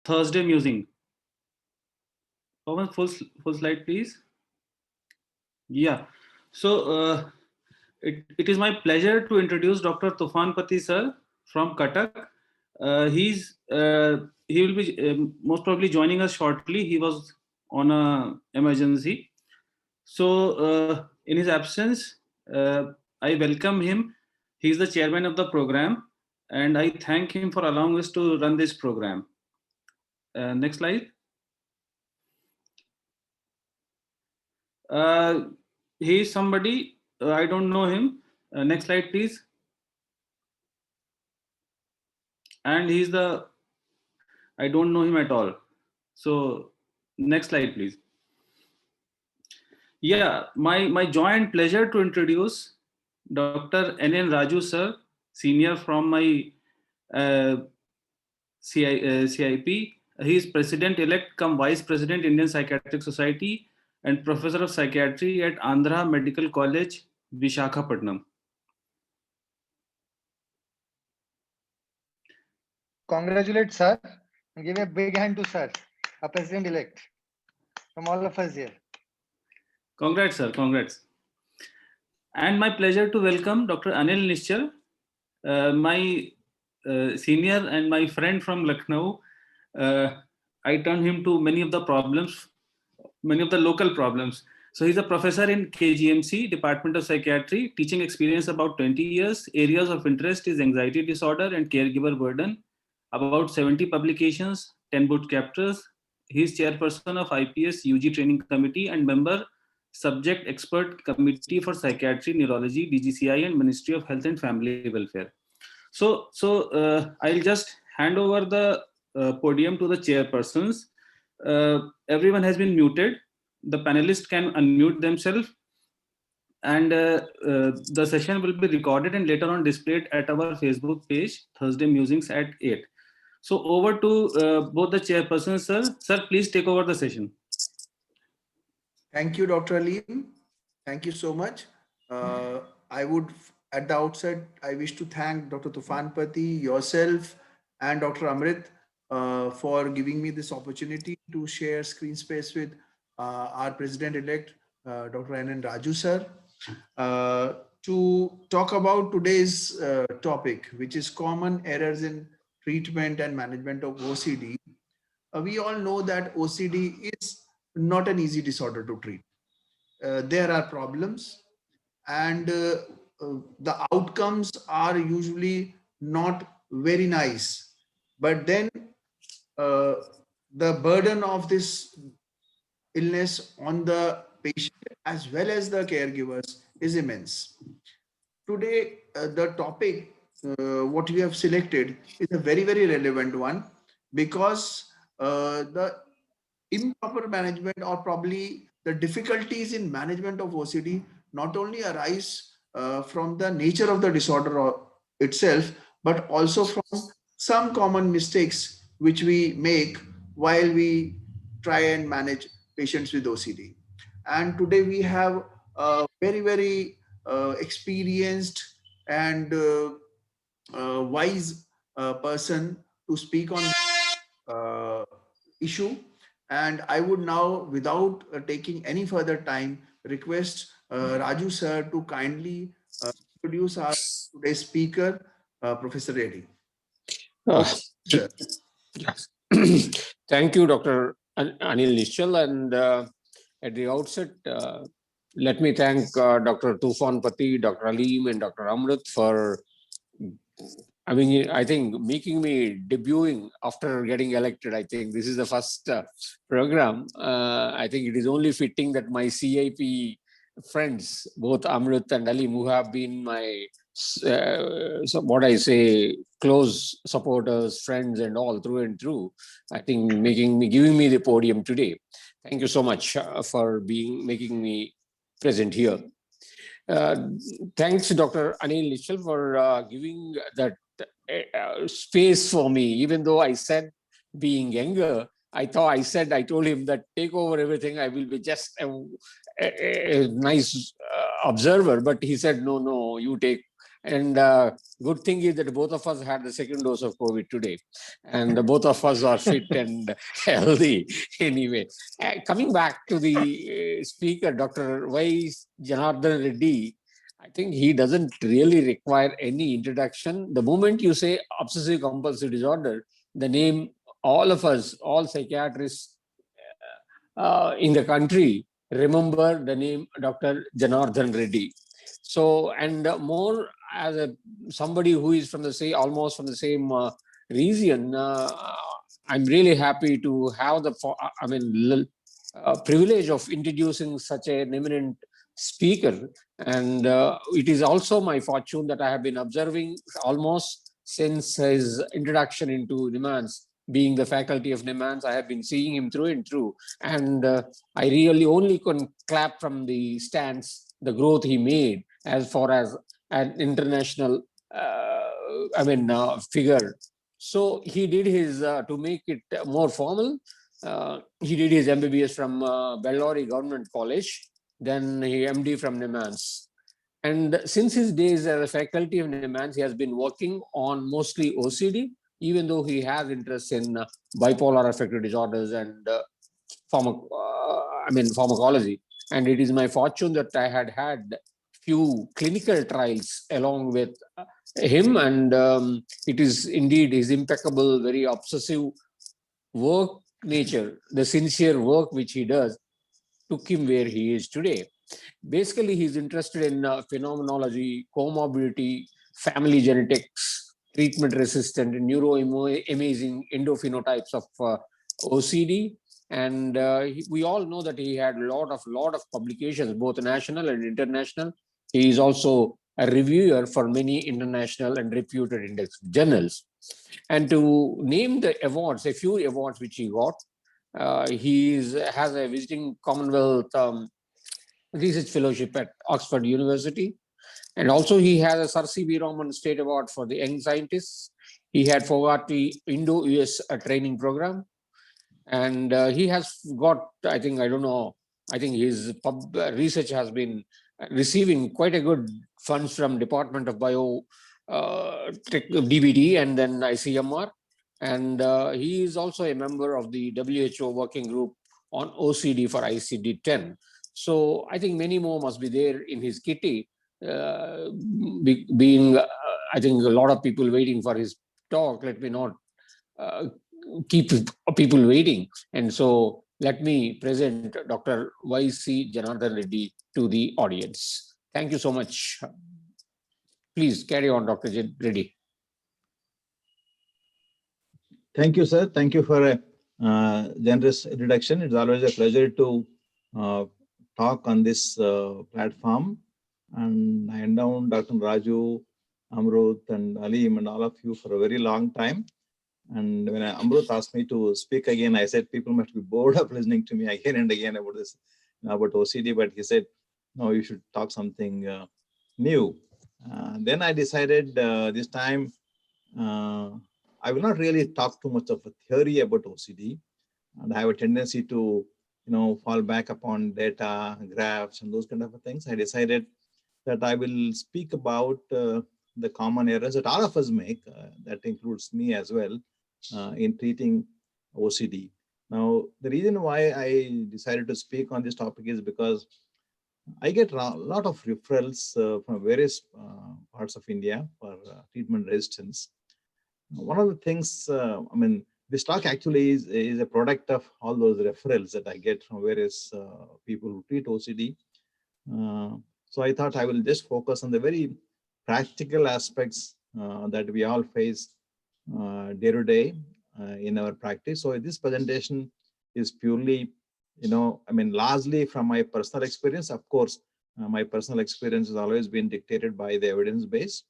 Thursday musing. Full slide, please. Yeah. So it is my pleasure to introduce Dr. Tufan Pati sir from Cuttack. He will be most probably joining us shortly. He was on a emergency. So in his absence, I welcome him. He is the chairman of the program, and I thank him for allowing us to run this program. Next slide. He is somebody, I don't know him. Next slide, please. And he's I don't know him at all. So next slide, please. Yeah, my joy and pleasure to introduce Dr. N.N. Raju sir, senior from my CIP. He is President-elect cum Vice President, Indian Psychiatric Society, and Professor of Psychiatry at Andhra Medical College, Visakhapatnam. Congratulate sir, and give a big hand to sir, a President-elect, from all of us here. Congrats, sir. Congrats. And my pleasure to welcome Dr. Anil Nischal, my senior and my friend from Lucknow. I turn him to many of the local problems. So he's a professor in KGMC, Department of Psychiatry, teaching experience about 20 years. Areas of interest is anxiety disorder and caregiver burden. About 70 publications, 10 book chapters. He's chairperson of IPS UG Training Committee and member Subject Expert Committee for Psychiatry, Neurology, DGCI, and Ministry of Health and Family Welfare. So I'll just hand over the podium to the chairpersons. Everyone has been muted. The panelists can unmute themselves. And the session will be recorded and later on displayed at our Facebook page, Thursday Musings at 8. So over to both the chairpersons, sir. Sir, please take over the session. Thank you, Dr. Aleem. Thank you so much. I would, at the outset, I wish to thank Dr. Tufan Pati, yourself, and Dr. Amrit for giving me this opportunity to share screen space with our President-elect, Dr. N.N. Raju sir, to talk about today's topic, which is common errors in treatment and management of OCD. We all know that OCD is not an easy disorder to treat. There are problems, and the outcomes are usually not very nice. But then the burden of this illness on the patient as well as the caregivers is immense. Today, the topic what we have selected is a very, very relevant one, because the improper management or probably the difficulties in management of OCD not only arise from the nature of the disorder itself, but also from some common mistakes which we make while we try and manage patients with OCD. And today we have a very, very experienced and wise person to speak on issue. And I would now, without taking any further time, request Raju sir to kindly introduce our today's speaker, Professor Reddy. Yes. Thank you, Dr. Anil Nischal. And at the outset, let me thank Dr. Tufan Pati, Dr. Aleem, and Dr. Amrit for, I think making me debuting after getting elected. I think this is the first program. I think it is only fitting that my CIP friends, both Amrit and Aleem, who have been my, close supporters, friends, and all through and through, I think giving me the podium today. Thank you so much for making me present here. Thanks to Dr. Anil Nischal for giving that space for me. Even though I said being younger, I told him that take over everything. I will be just a nice observer. But he said, no, you take And good thing is that both of us had the second dose of COVID today, and both of us are fit and healthy anyway. Coming back to the speaker, Dr. Y. Janardhan Reddy, I think he doesn't really require any introduction. The moment you say obsessive compulsive disorder, the name, all of us, all psychiatrists in the country remember the name Dr. Janardhan Reddy. So, and more as somebody who is from the same, almost from the same region, I'm really happy to have the, privilege of introducing such an eminent speaker. And it is also my fortune that I have been observing almost since his introduction into NIMHANS. Being the faculty of NIMHANS, I have been seeing him through and through. And I really only can clap from the stands the growth he made as far as an international figure. So he did his, to make it more formal, he did his MBBS from Bellary Government College, then he MD from NIMHANS. And since his days as a faculty of NIMHANS, he has been working on mostly OCD, even though he has interest in bipolar affective disorders and pharmacology. And it is my fortune that I had few clinical trials along with him, and it is indeed his impeccable, very obsessive work nature, the sincere work which he does, took him where he is today. Basically, he's interested in phenomenology, comorbidity, family genetics, treatment-resistant, neuroimaging endophenotypes of OCD. And we all know that he had a lot of publications, both national and international. He is also a reviewer for many international and reputed index journals. And to name the awards, a few awards which he got, he has a visiting Commonwealth research fellowship at Oxford University. And also he has a Sir C.B. Raman State Award for the Young Scientists. He had Fogarty Indo-US training program. And he has got, I think his research has been receiving quite a good funds from Department of Bio, DBT, and then ICMR. And he is also a member of the WHO working group on OCD for ICD-10. So I think many more must be there in his kitty, I think a lot of people waiting for his talk. Let me not keep people waiting. And so let me present Dr. Y.C. Janardhan Reddy to the audience. Thank you so much. Please carry on, Dr. Reddy. Thank you, sir. Thank you for a generous introduction. It's always a pleasure to talk on this platform. And I have known Dr. Raju, Amrut, and Aleem, and all of you for a very long time. And when Amrut asked me to speak again, I said people must be bored of listening to me again and again about this, about OCD. But he said, no, you should talk something new. Then I decided this time I will not really talk too much of a theory about OCD, and I have a tendency to, fall back upon data, graphs, and those kind of things. I decided that I will speak about the common errors that all of us make. That includes me as well in treating OCD. Now, the reason why I decided to speak on this topic is because I get a lot of referrals from various parts of India for treatment resistance. One of the things, this talk actually is a product of all those referrals that I get from various people who treat OCD. So I thought I will just focus on the very practical aspects that we all face day to day in our practice. So this presentation is purely, largely from my personal experience. Of course, my personal experience has always been dictated by the evidence base.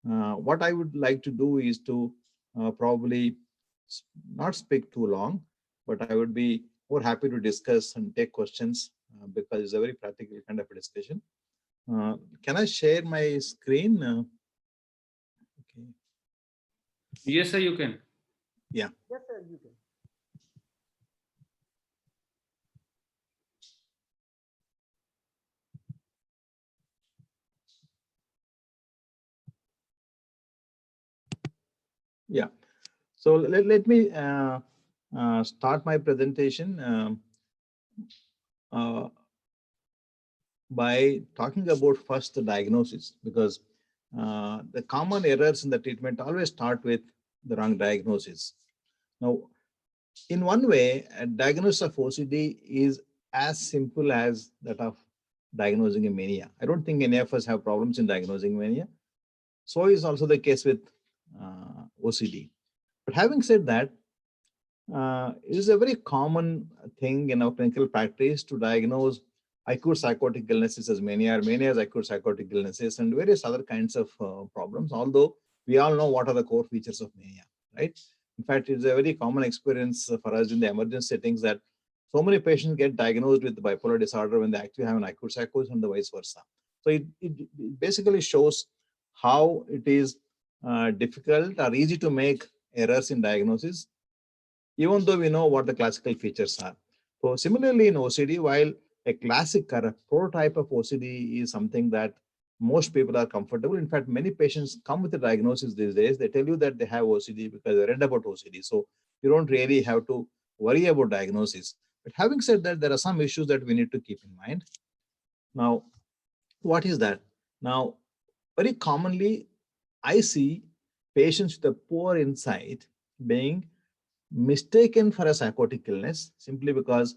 What I would like to do is to probably not speak too long, but I would be more happy to discuss and take questions because it's a very practical kind of a discussion. Can I share my screen? Okay. Yes, sir, you can. Yeah. Yes, sir, you can. Yeah. So let me start my presentation by talking about first the diagnosis, because the common errors in the treatment always start with the wrong diagnosis. Now, in one way, a diagnosis of OCD is as simple as that of diagnosing a mania. I don't think any of us have problems in diagnosing mania. So is also the case with OCD. But having said that, it is a very common thing in our clinical practice to diagnose acute psychotic illnesses as mania, or mania as acute psychotic illnesses, and various other kinds of problems, although we all know what are the core features of mania, right? In fact, it's a very common experience for us in the emergency settings that so many patients get diagnosed with bipolar disorder when they actually have an acute psychosis, and the vice versa. So it basically shows how it is difficult or easy to make errors in diagnosis, even though we know what the classical features are. So similarly in OCD, while a classic or a prototype of OCD is something that most people are comfortable. In fact, many patients come with a diagnosis these days. They tell you that they have OCD because they read about OCD. So you don't really have to worry about diagnosis. But having said that, there are some issues that we need to keep in mind. Now, what is that? Now, very commonly, I see patients with a poor insight being mistaken for a psychotic illness simply because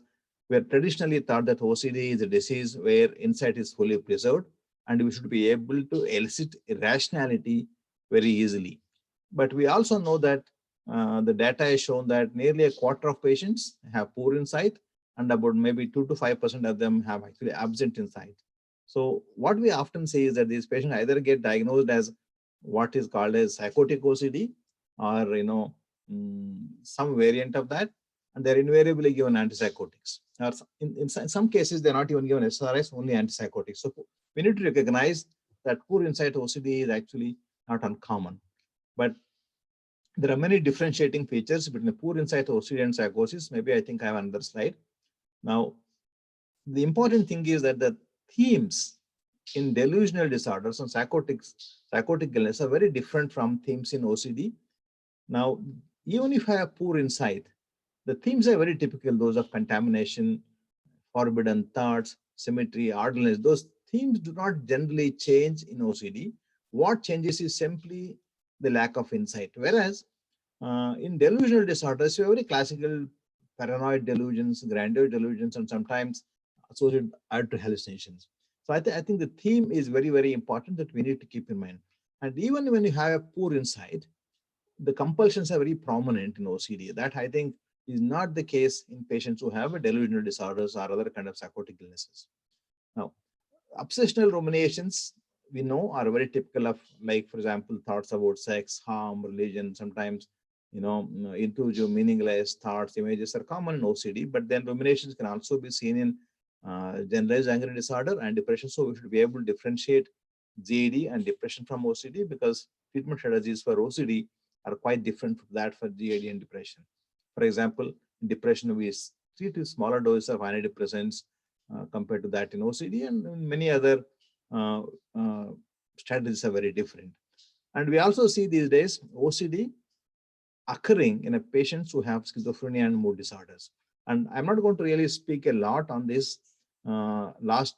we are traditionally thought that OCD is a disease where insight is fully preserved and we should be able to elicit irrationality very easily. But we also know that the data has shown that nearly a quarter of patients have poor insight and about maybe 2 to 5% of them have actually absent insight. So what we often say is that these patients either get diagnosed as what is called as psychotic OCD, or some variant of that, and they're invariably given antipsychotics. Or in some cases, they're not even given SRIs, only antipsychotics. So we need to recognize that poor insight OCD is actually not uncommon. But there are many differentiating features between poor insight OCD and psychosis. Maybe I think I have another slide. Now, the important thing is that the themes in delusional disorders and psychotic illness are very different from themes in OCD. Now, even if I have poor insight, the themes are very typical, those of contamination, forbidden thoughts, symmetry, orderliness. Those themes do not generally change in OCD. What changes is simply the lack of insight. Whereas in delusional disorders, you have very classical paranoid delusions, grandeur delusions, and sometimes associated to hallucinations. So I think the theme is very, very important that we need to keep in mind. And even when you have a poor insight, the compulsions are very prominent in OCD. That I think is not the case in patients who have a delusional disorders or other kind of psychotic illnesses. Now, obsessional ruminations we know are very typical of, like, for example, thoughts about sex, harm, religion. Sometimes, intrusive, meaningless thoughts, images are common in OCD, but then ruminations can also be seen in generalized anxiety disorder and depression. So we should be able to differentiate GAD and depression from OCD, because treatment strategies for OCD are quite different from that for GAD and depression. For example, in depression, we treat with smaller doses of antidepressants compared to that in OCD, and many other strategies are very different. And we also see these days OCD occurring in a patients who have schizophrenia and mood disorders. And I'm not going to really speak a lot on this last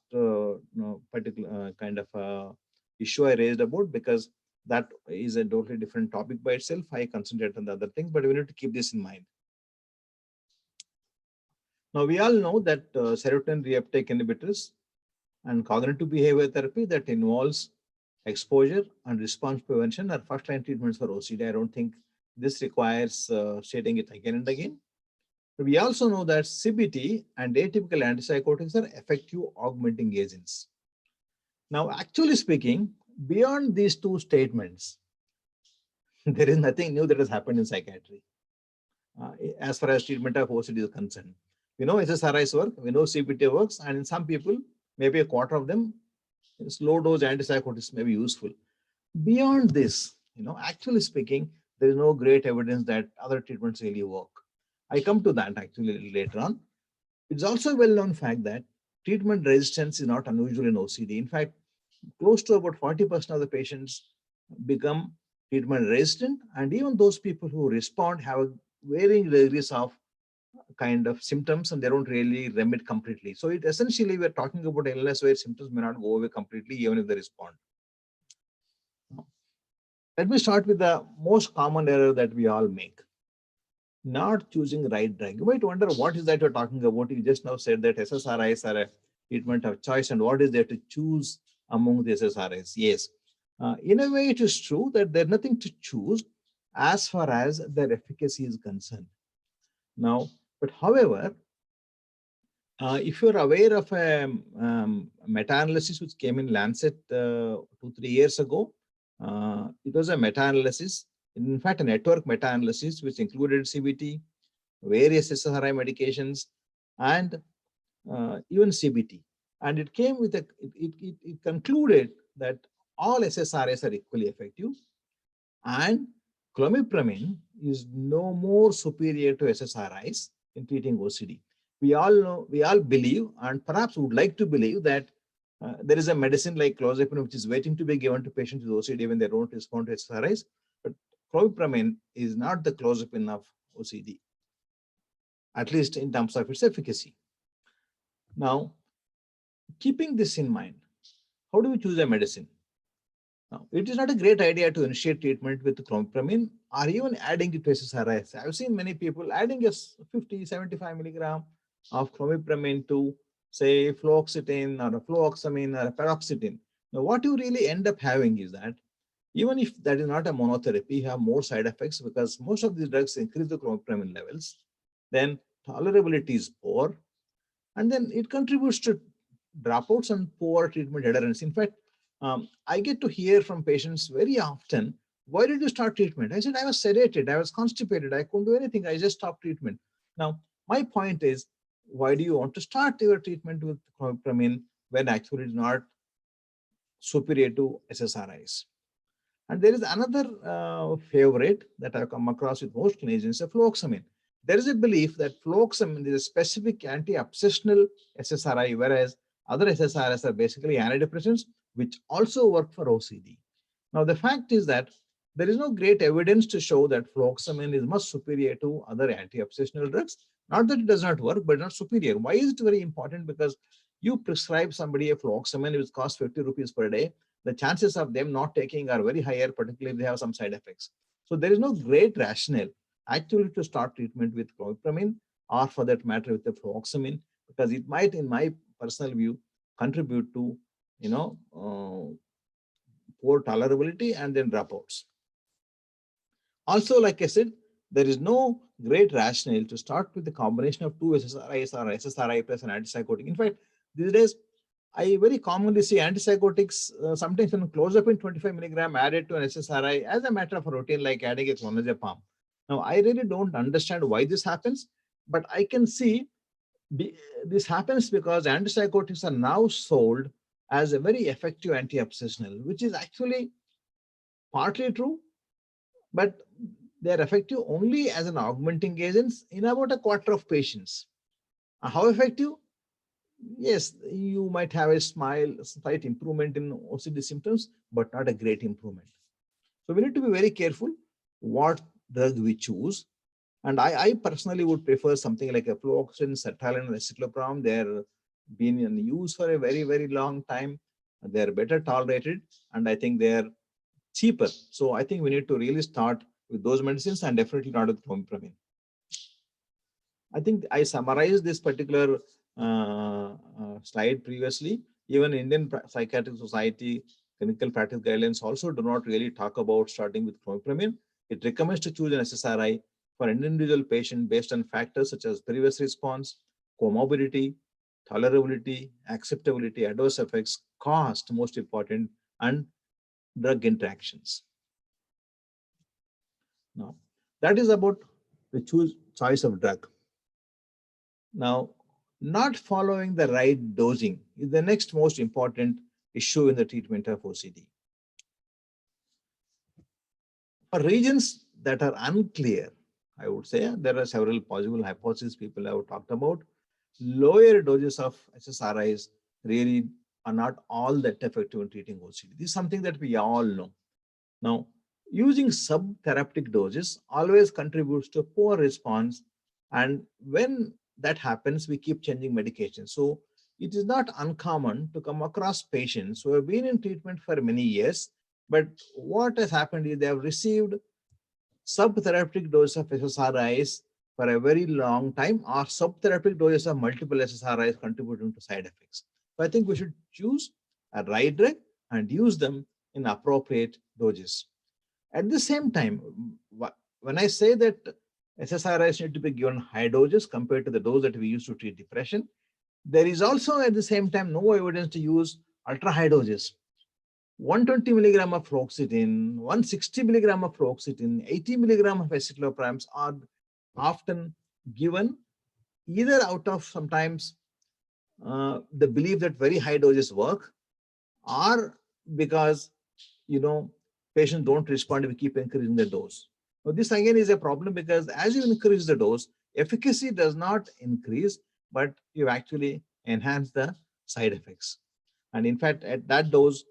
particular kind of issue I raised about, because that is a totally different topic by itself. I concentrate on the other things, but we need to keep this in mind. Now, we all know that serotonin reuptake inhibitors and cognitive behavior therapy that involves exposure and response prevention are first-line treatments for OCD. I don't think this requires stating it again and again. But we also know that CBT and atypical antipsychotics are effective augmenting agents. Now, actually speaking, beyond these two statements, there is nothing new that has happened in psychiatry as far as treatment of OCD is concerned. We know SSRIs work, we know CBT works, and in some people, maybe a quarter of them, slow dose antipsychotics may be useful. Beyond this, actually speaking, there is no great evidence that other treatments really work. I come to that actually later on. It's also a well-known fact that treatment resistance is not unusual in OCD. In fact, close to about 40% of the patients become treatment resistant, and even those people who respond have a varying degrees of kind of symptoms and they don't really remit completely. So it essentially we're talking about illness where symptoms may not go away completely even if they respond. Let me start with the most common error that we all make. Not choosing the right drug. You might wonder what is that you're talking about. You just now said that SSRIs are a treatment of choice and what is there to choose among the SSRIs? Yes, in a way it is true that there's nothing to choose as far as their efficacy is concerned. Now, but however, if you're aware of a meta-analysis which came in Lancet 2-3 years ago, it was a meta-analysis, in fact, a network meta-analysis which included CBT, various SSRI medications, and even CBT. And it came with a, it concluded that all SSRIs are equally effective, and clomipramine is no more superior to SSRIs in treating OCD. We all know, we all believe, and perhaps would like to believe that there is a medicine like clozapine which is waiting to be given to patients with OCD when they don't respond to SSRIs. But clomipramine is not the clozapine of OCD, at least in terms of its efficacy. Now, keeping this in mind, how do we choose a medicine? Now, it is not a great idea to initiate treatment with clomipramine or even adding it to SSRIs. I've seen many people adding a 50, 75 milligram of clomipramine to, say, fluoxetine or a fluoxamine or a paroxetine. Now, what you really end up having is that even if that is not a monotherapy, you have more side effects because most of these drugs increase the clomipramine levels. Then tolerability is poor, and then it contributes to dropouts and poor treatment adherence. In fact, I get to hear from patients very often, why did you start treatment? I said, I was sedated, I was constipated, I couldn't do anything, I just stopped treatment. Now, my point is, why do you want to start your treatment with clomipramine when actually it's not superior to SSRIs? And there is another favorite that I've come across with most clinicians, fluoxamine. There is a belief that fluoxamine is a specific anti-obsessional SSRI, whereas other SSRIs are basically antidepressants, which also work for OCD. Now, the fact is that there is no great evidence to show that fluoxamine is much superior to other anti-obsessional drugs. Not that it does not work, but not superior. Why is it very important? Because you prescribe somebody a fluoxamine which costs 50 rupees per day. The chances of them not taking are very higher, particularly if they have some side effects. So there is no great rationale actually to start treatment with clomipramine or for that matter with the fluoxamine, because it might, in my personal view, contribute to, poor tolerability and then dropouts. Also, like I said, there is no great rationale to start with the combination of two SSRIs or SSRI plus an antipsychotic. In fact, these days, I very commonly see antipsychotics sometimes when clozapine 25 milligram added to an SSRI as a matter of routine, like adding a clonazepam. Now, I really don't understand why this happens, but I can see this happens because antipsychotics are now sold as a very effective anti-obsessional, which is actually partly true, but they are effective only as an augmenting agent in about a quarter of patients. How effective? Yes, you might have a slight improvement in OCD symptoms, but not a great improvement. So we need to be very careful what drug we choose. And I personally would prefer something like a fluoxetine, sertraline, and escitalopram. They're been in use for a very, very long time. They're better tolerated, and I think they're cheaper. So I think we need to really start with those medicines and definitely not with clomipramine. I think I summarized this particular slide previously. Even Indian Psychiatric Society clinical practice guidelines also do not really talk about starting with clomipramine. It recommends to choose an SSRI for an individual patient based on factors such as previous response, comorbidity, tolerability, acceptability, adverse effects, cost, most important, and drug interactions. Now, that is about the choice of drug. Now, not following the right dosing is the next most important issue in the treatment of OCD. For regions that are unclear, I would say there are several possible hypotheses people have talked about. Lower doses of SSRIs really are not all that effective in treating OCD. This is something that we all know. Now, using subtherapeutic doses always contributes to poor response. And when that happens, we keep changing medication. So it is not uncommon to come across patients who have been in treatment for many years, but what has happened is they have received subtherapeutic dose of SSRIs for a very long time, or subtherapeutic doses of multiple SSRIs contributing to side effects. So I think we should choose a right drug and use them in appropriate doses. At the same time, when I say that SSRIs need to be given high doses compared to the dose that we use to treat depression, there is also at the same time no evidence to use ultra high doses. 120 milligram of fluoxetine, 160 milligram of fluoxetine, 80 milligram of escitalopram are often given either out of sometimes the belief that very high doses work, or because patients don't respond, we keep increasing the dose. Now, this again is a problem because as you increase the dose, efficacy does not increase, but you actually enhance the side effects. And in fact, at that dose,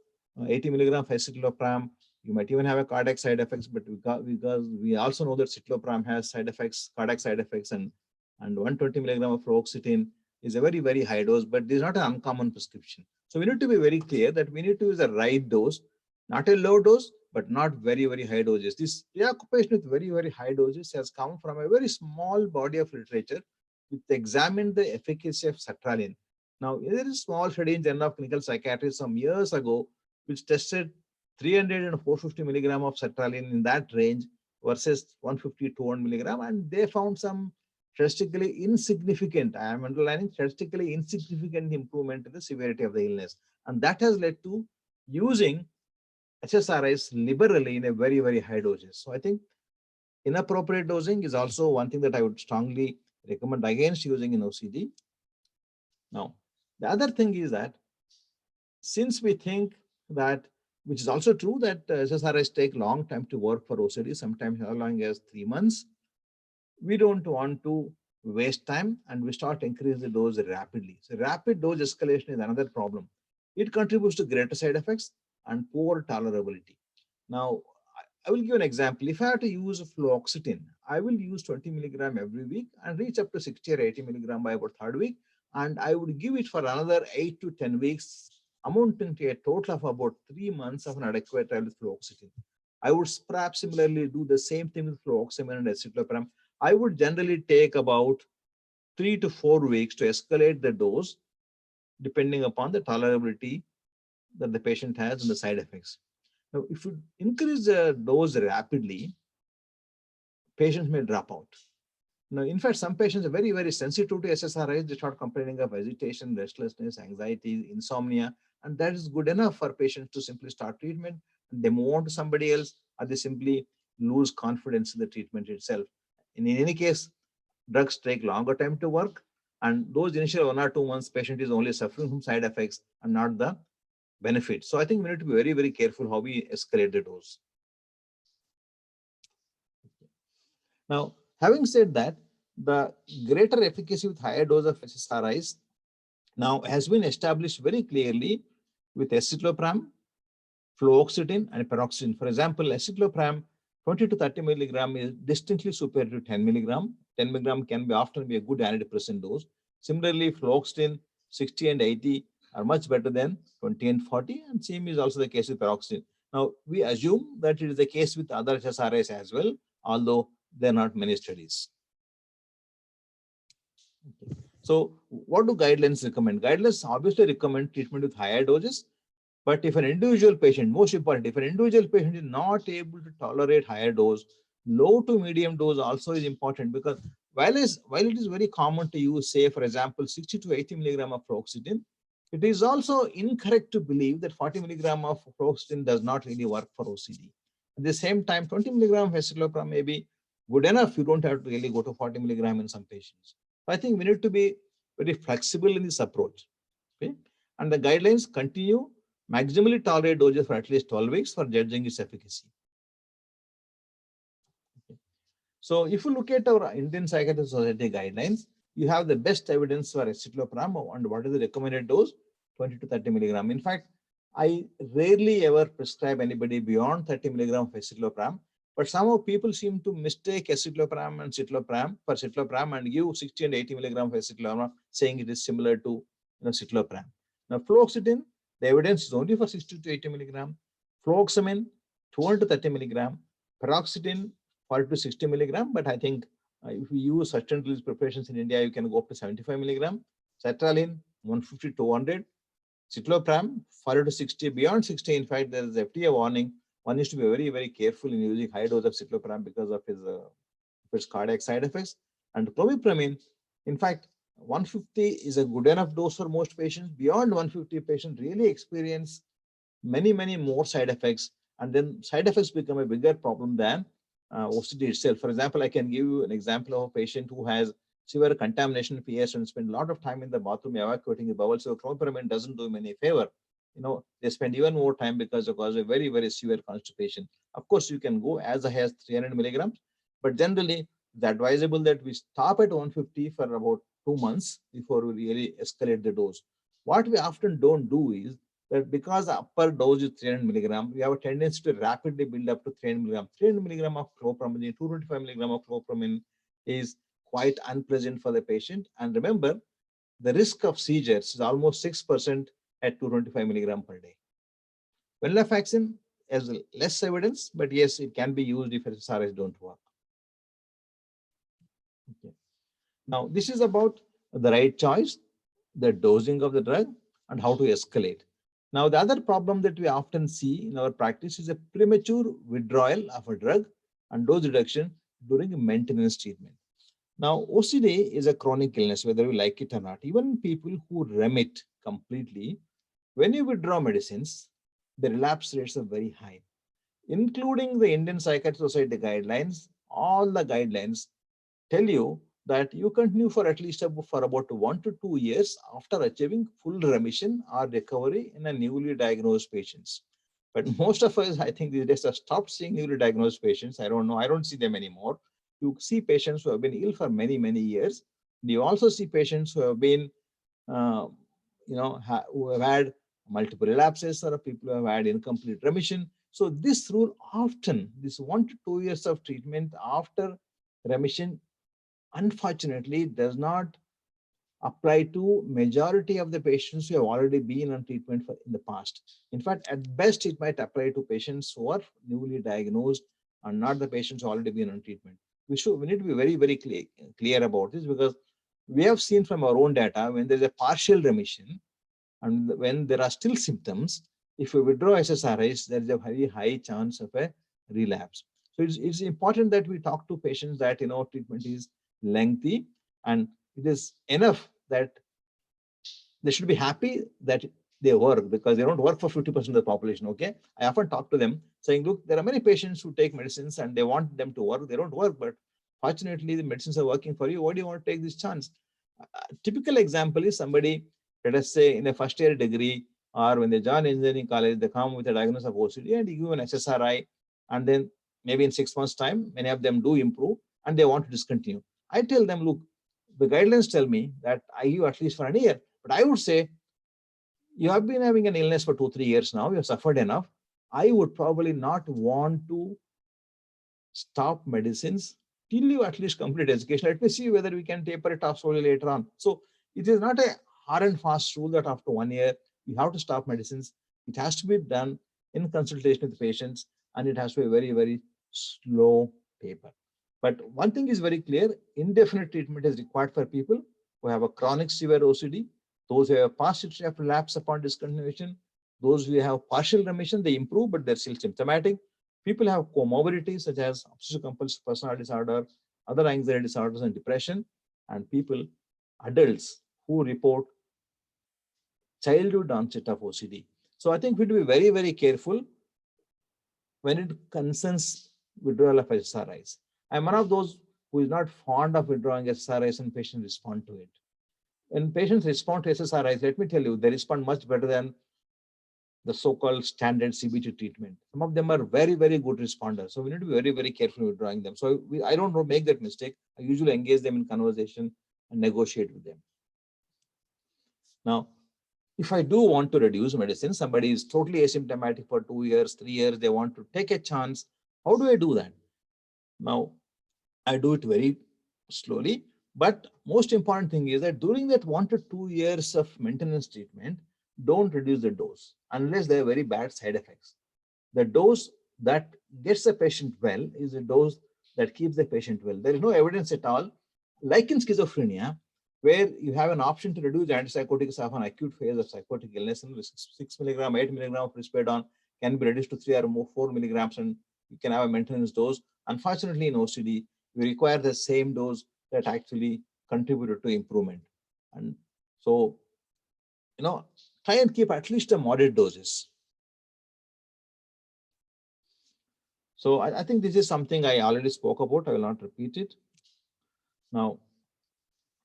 80 milligram of escitalopram, you might even have a cardiac side effects, but because we also know that citalopram has side effects, cardiac side effects, and 120 milligram of fluoxetine is a very, very high dose, but this is not an uncommon prescription. So we need to be very clear that we need to use the right dose, not a low dose, but not very, very high doses. This preoccupation with very, very high doses has come from a very small body of literature which examined the efficacy of sertraline. Now, there is a small study in Journal of Clinical Psychiatry some years ago, which tested 300 and 450 milligram of sertraline in that range versus 150, 200 milligram, and they found some statistically insignificant, I am underlining statistically insignificant improvement in the severity of the illness. And that has led to using SSRIs liberally in a very, very high doses. So I think inappropriate dosing is also one thing that I would strongly recommend against using in OCD. Now, the other thing is that since we think that, which is also true, that SSRIs take long time to work for OCD, sometimes as long as 3 months, we don't want to waste time and we start increasing the dose rapidly. So rapid dose escalation is another problem. It contributes to greater side effects and poor tolerability. Now, I will give an example. If I have to use fluoxetine, I will use 20 milligram every week and reach up to 60 or 80 milligram by about third week. And I would give it for another 8 to 10 weeks, amounting to a total of about 3 months of an adequate trial with fluoxetine. I would perhaps similarly do the same thing with fluoxamine and escitalopram. I would generally take about 3 to 4 weeks to escalate the dose, depending upon the tolerability that the patient has and the side effects. Now, if you increase the dose rapidly, patients may drop out. Now, in fact, some patients are very, very sensitive to SSRIs. They start complaining of agitation, restlessness, anxiety, insomnia, and that is good enough for patients to simply start treatment. They move on to somebody else, or they simply lose confidence in the treatment itself. In any case, drugs take longer time to work, and those initial 1 or 2 months, patient is only suffering from side effects and not the benefit. So I think we need to be very, very careful how we escalate the dose. Now, having said that, the greater efficacy with higher dose of SSRIs now has been established very clearly with escitalopram, fluoxetine, and paroxetine. For example, escitalopram 20 to 30 milligram is distinctly superior to 10 milligram. 10 milligram can be often be a good antidepressant dose. Similarly, fluoxetine 60 and 80 are much better than 20 and 40, and same is also the case with paroxetine. Now, we assume that it is the case with other SSRIs as well, although there are not many studies. Okay. So what do guidelines recommend? Guidelines obviously recommend treatment with higher doses, but if an individual patient, most important, if an individual patient is not able to tolerate higher dose, low to medium dose also is important, because while it is very common to use, say, for example, 60 to 80 milligram of fluoxetine, it is also incorrect to believe that 40 milligram of fluoxetine does not really work for OCD. At the same time, 20 milligram of escitalopram may be good enough. You don't have to really go to 40 milligram in some patients. I think we need to be very flexible in this approach. Okay? And the guidelines continue maximally tolerate doses for at least 12 weeks for judging its efficacy. Okay. So if you look at our Indian Psychiatric Society guidelines, you have the best evidence for escitalopram and what is the recommended dose, 20 to 30 milligram. In fact, I rarely ever prescribe anybody beyond 30 milligram of escitalopram, but somehow people seem to mistake escitalopram and citalopram for citalopram and give 60 and 80 milligram of escitalopram, saying it is similar to citalopram. Now, fluoxetine, the evidence is only for 60 to 80 milligram. Fluoxamine, 200 to 30 milligram. Paroxetine, 40 to 60 milligram. But I think if we use certain release preparations in India, you can go up to 75 milligram. Sertraline, 150 to 200. Citalopram, 40 to 60. Beyond 60, in fact, there is FDA warning. One needs to be very, very careful in using high dose of citalopram because of its cardiac side effects. And clomipramine, in fact, 150 is a good enough dose for most patients. Beyond 150, patients really experience many, many more side effects. And then side effects become a bigger problem than OCD itself. For example, I can give you an example of a patient who has severe contamination in PS and spend a lot of time in the bathroom evacuating the bowel. So clomipramine doesn't do him any favor. They spend even more time because of a very, very severe constipation. Of course, you can go as high as 300 milligrams, but generally it's advisable that we stop at 150 for about 2 months before we really escalate the dose. What we often don't do is that because the upper dose is 300 milligram, we have a tendency to rapidly build up to 300 milligram. 300 milligram of clopramine, 225 milligram of clopramine is quite unpleasant for the patient. And remember, the risk of seizures is almost 6% at 225 milligram per day. Venlafaxine has less evidence, but yes, it can be used if SSRIs don't work. Okay. Now, this is about the right choice, the dosing of the drug, and how to escalate. Now, the other problem that we often see in our practice is a premature withdrawal of a drug and dose reduction during maintenance treatment. Now, OCD is a chronic illness, whether we like it or not. Even people who remit completely, when you withdraw medicines, the relapse rates are very high, including the Indian Psychiatric Society guidelines. All the guidelines tell you that you continue for at least for about 1 to 2 years after achieving full remission or recovery in a newly diagnosed patients. But most of us, I think these days, have stopped seeing newly diagnosed patients. I don't know. I don't see them anymore. You see patients who have been ill for many, many years. You also see patients who have been, who have had multiple relapses or people who have had incomplete remission. So this rule often, this 1 to 2 years of treatment after remission, unfortunately, does not apply to majority of the patients who have already been on treatment in the past. In fact, at best, it might apply to patients who are newly diagnosed and not the patients who have already been on treatment. We need to be very, very clear about this, because we have seen from our own data, when there's a partial remission and when there are still symptoms, if you withdraw SSRIs, there is a very high chance of a relapse. So it's important that we talk to patients that treatment is lengthy and it is enough that they should be happy that they work, because they don't work for 50% of the population. Okay, I often talk to them saying, look, there are many patients who take medicines and they want them to work. They don't work, but fortunately the medicines are working for you. Why do you want to take this chance? A typical example is somebody, let us say, in a first year degree or when they join engineering college, they come with a diagnosis of OCD and you give an SSRI, and then maybe in 6 months time, many of them do improve and they want to discontinue. I tell them, look, the guidelines tell me that I give at least for a year, but I would say, you have been having an illness for 2-3 years now, you have suffered enough. I would probably not want to stop medicines till you at least complete education. Let me see whether we can taper it off slowly later on. So it is not a hard and fast rule that after 1 year, you have to stop medicines. It has to be done in consultation with patients, and it has to be a very, very slow taper. But one thing is very clear, indefinite treatment is required for people who have a chronic severe OCD, those who have past history of relapse upon discontinuation, those who have partial remission, they improve, but they're still symptomatic. People have comorbidities such as obsessive compulsive personality disorder, other anxiety disorders and depression, and people, adults who report childhood onset of OCD. So I think we need to be very, very careful when it concerns withdrawal of SSRIs. I'm one of those who is not fond of withdrawing SSRIs and patients respond to it. When patients respond to SSRIs, let me tell you, they respond much better than the so-called standard CBT treatment. Some of them are very, very good responders. So we need to be very, very careful withdrawing them. So I don't make that mistake. I usually engage them in conversation and negotiate with them. Now, if I do want to reduce medicine, somebody is totally asymptomatic for 2 years, 3 years, they want to take a chance. How do I do that? Now, I do it very slowly, but most important thing is that during that 1 to 2 years of maintenance treatment, don't reduce the dose unless there are very bad side effects. The dose that gets the patient well is a dose that keeps the patient well. There is no evidence at all, like in schizophrenia, where you have an option to reduce antipsychotics of an acute phase of psychotic illness, and 6 milligram, 8 milligram of risperidone can be reduced to 3 or more 4 milligrams, and you can have a maintenance dose. Unfortunately, in OCD, we require the same dose that actually contributed to improvement. And so, try and keep at least a moderate doses. So I think this is something I already spoke about. I will not repeat it. Now,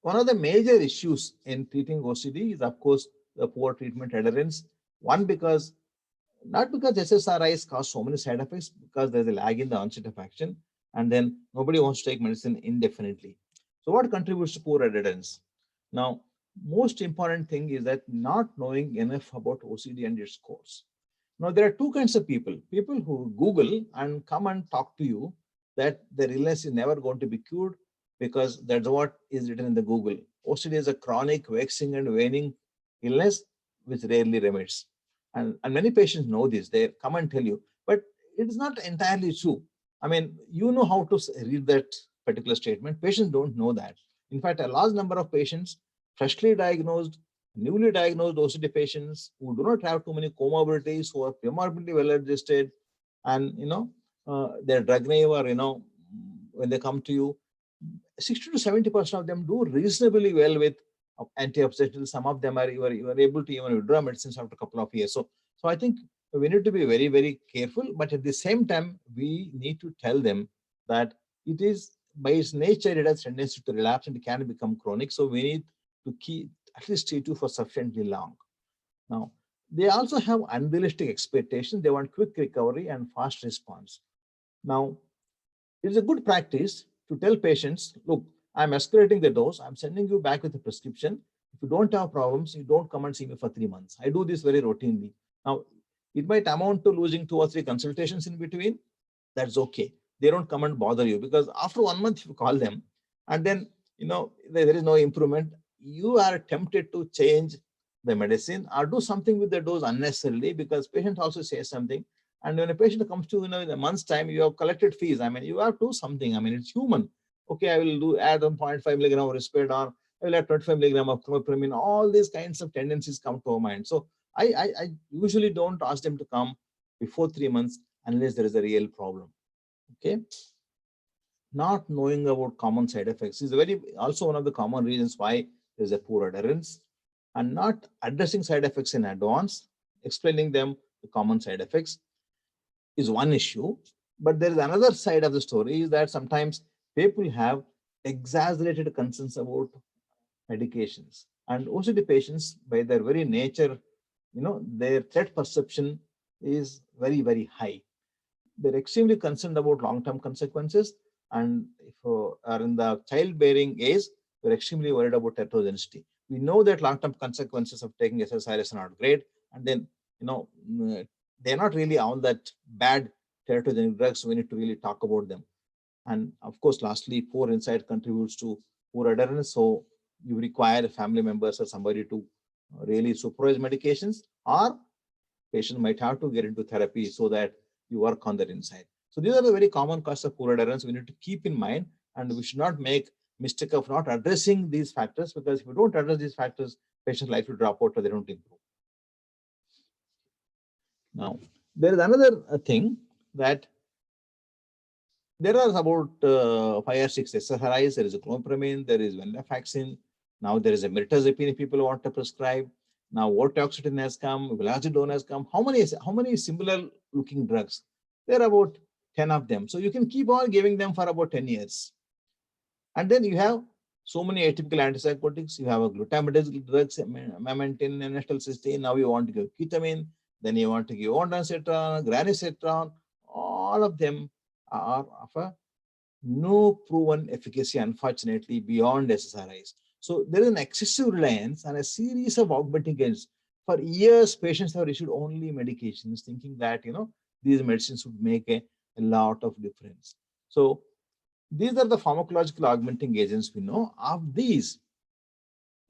one of the major issues in treating OCD is, of course, the poor treatment adherence. One, not because SSRIs cause so many side effects, because there's a lag in the onset of action, and then nobody wants to take medicine indefinitely. So what contributes to poor adherence? Now, most important thing is that not knowing enough about OCD and its cause. Now, there are two kinds of people who Google and come and talk to you that their illness is never going to be cured because that's what is written in the Google. OCD is a chronic, waxing and waning illness which rarely remitts. And many patients know this. They come and tell you, but it is not entirely true. I mean, you know how to read that particular statement. Patients don't know that. In fact, a large number of patients, freshly diagnosed, newly diagnosed OCD patients who do not have too many comorbidities, who are premorbidly well adjusted, and they're drug naive, or when they come to you, 60 to 70% of them do reasonably well with anti-obsessants. Some of them are able to even withdraw medicines after a couple of years. So I think we need to be very, very careful, but at the same time, we need to tell them that it is by its nature, it has tendency to relapse and it can become chronic. So we need to keep at least treat you for sufficiently long. Now, they also have unrealistic expectations. They want quick recovery and fast response. Now, it is a good practice to tell patients, look, I'm escalating the dose. I'm sending you back with a prescription. If you don't have problems, you don't come and see me for 3 months. I do this very routinely. Now, it might amount to losing 2 or 3 consultations in between. That's okay. They don't come and bother you, because after 1 month, if you call them and then, there is no improvement, you are tempted to change the medicine or do something with the dose unnecessarily, because patient also says something. And when a patient comes to, in a month's time, you have collected fees. I mean, you have to do something. I mean, it's human. Okay, I will add 1.5 milligram of risperidone. I will add 25 milligram of clomipramine. All these kinds of tendencies come to our mind. So I usually don't ask them to come before 3 months unless there is a real problem. Okay. Not knowing about common side effects is also one of the common reasons why there's a poor adherence, and not addressing side effects in advance, explaining them the common side effects is one issue. But there is another side of the story, is that sometimes people have exaggerated concerns about medications, and OCD patients, by their very nature, their threat perception is very, very high. They're extremely concerned about long-term consequences, and if are in the childbearing age, we're extremely worried about heterogeneity. We know that long-term consequences of taking SSRIs are not great, and then they're not really all that bad teratogenic drugs, so we need to really talk about them. And of course, lastly, poor insight contributes to poor adherence. So you require family members or somebody to really supervise medications, or patient might have to get into therapy so that you work on their insight. So these are the very common causes of poor adherence we need to keep in mind, and we should not make mistake of not addressing these factors, because if you don't address these factors, patients likely to drop out or they don't improve. Now, there is another thing, that there are about 5 or 6 SSRIs. There is a clomipramine, there is venlafaxine. Now there is a mirtazapine people want to prescribe. Now vortioxetine has come, vilazodone has come. How many similar looking drugs? There are about 10 of them. So you can keep on giving them for about 10 years. And then you have so many atypical antipsychotics. You have a glutamatergic drugs, memantine and acetylcysteine. Now you want to give ketamine. Then you want to give ondansetron, granisetron. All of them are of a no proven efficacy, unfortunately, beyond SSRIs. So there is an excessive reliance on a series of augmenting agents. For years, patients have received only medications, thinking that, these medicines would make a lot of difference. So these are the pharmacological augmenting agents we know. Of these,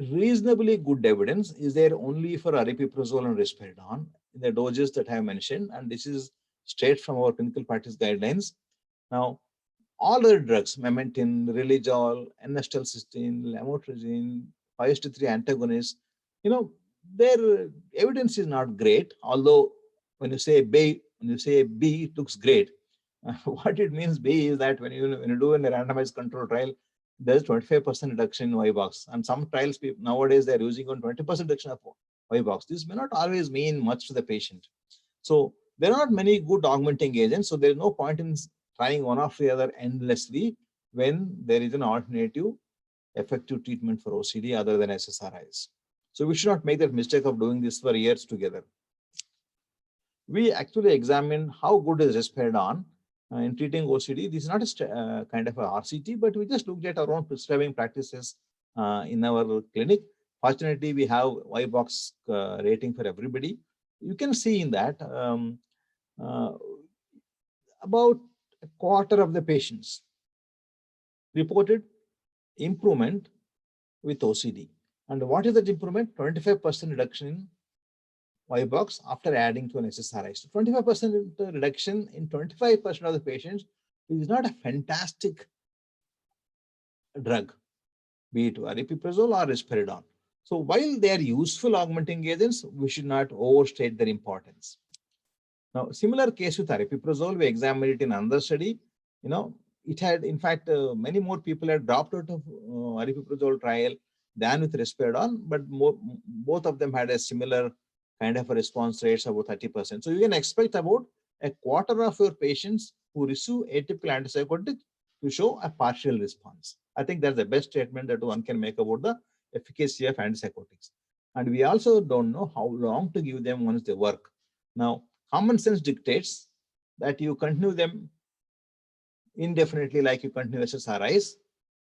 reasonably good evidence is there only for aripiprazole and risperidone in the doses that I have mentioned, and this is straight from our clinical practice guidelines. Now, all other drugs, memantine, riluzole, N-acetylcysteine, lamotrigine, 5-HT3 antagonists, their evidence is not great. Although when you say B, it looks great. What it means B is that when you do in a randomized control trial, there's 25% reduction in Y-box, and some trials nowadays they're using on 20% reduction of Y-box. This may not always mean much to the patient. So there are not many good augmenting agents. So there's no point in trying one after the other endlessly when there is an alternative effective treatment for OCD other than SSRIs. So we should not make that mistake of doing this for years together. We actually examine how good is risperidone in treating OCD. This is not a kind of a RCT, but we just looked at our own prescribing practices in our clinic. Fortunately, we have Y-box rating for everybody. You can see in that about a quarter of the patients reported improvement with OCD. And what is that improvement? 25% reduction in Y-box after adding to an SSRI. So 25% reduction in 25% of the patients is not a fantastic drug, be it aripiprazole or risperidone. So while they are useful augmenting agents, we should not overstate their importance. Now, similar case with aripiprazole, we examined it in another study. It had, in fact, many more people had dropped out of aripiprazole trial than with risperidone, but both of them had a similar kind of a response rates about 30%. So you can expect about a quarter of your patients who receive atypical antipsychotic to show a partial response. I think that's the best statement that one can make about the efficacy of antipsychotics. And we also don't know how long to give them once they work. Now, common sense dictates that you continue them indefinitely like you continue SSRIs,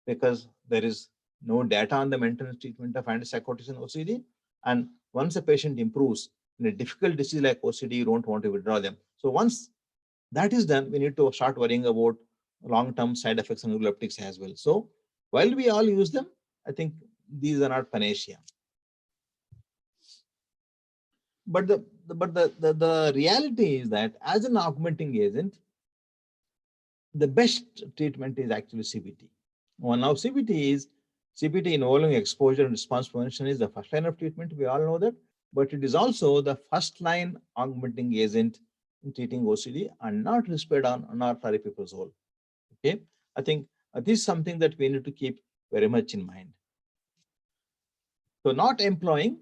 because there is no data on the maintenance treatment of antipsychotics in OCD. And once a patient improves in a difficult disease like OCD, you don't want to withdraw them. So once that is done, we need to start worrying about long-term side effects and neuroleptics as well. So while we all use them, I think these are not panacea. But the reality is that as an augmenting agent, the best treatment is actually CBT. Well, now CBT involving exposure and response prevention is the first line of treatment. We all know that, but it is also the first line augmenting agent in treating OCD, and not risperidone, not aripiprazole. Okay, I think this is something that we need to keep very much in mind. So not employing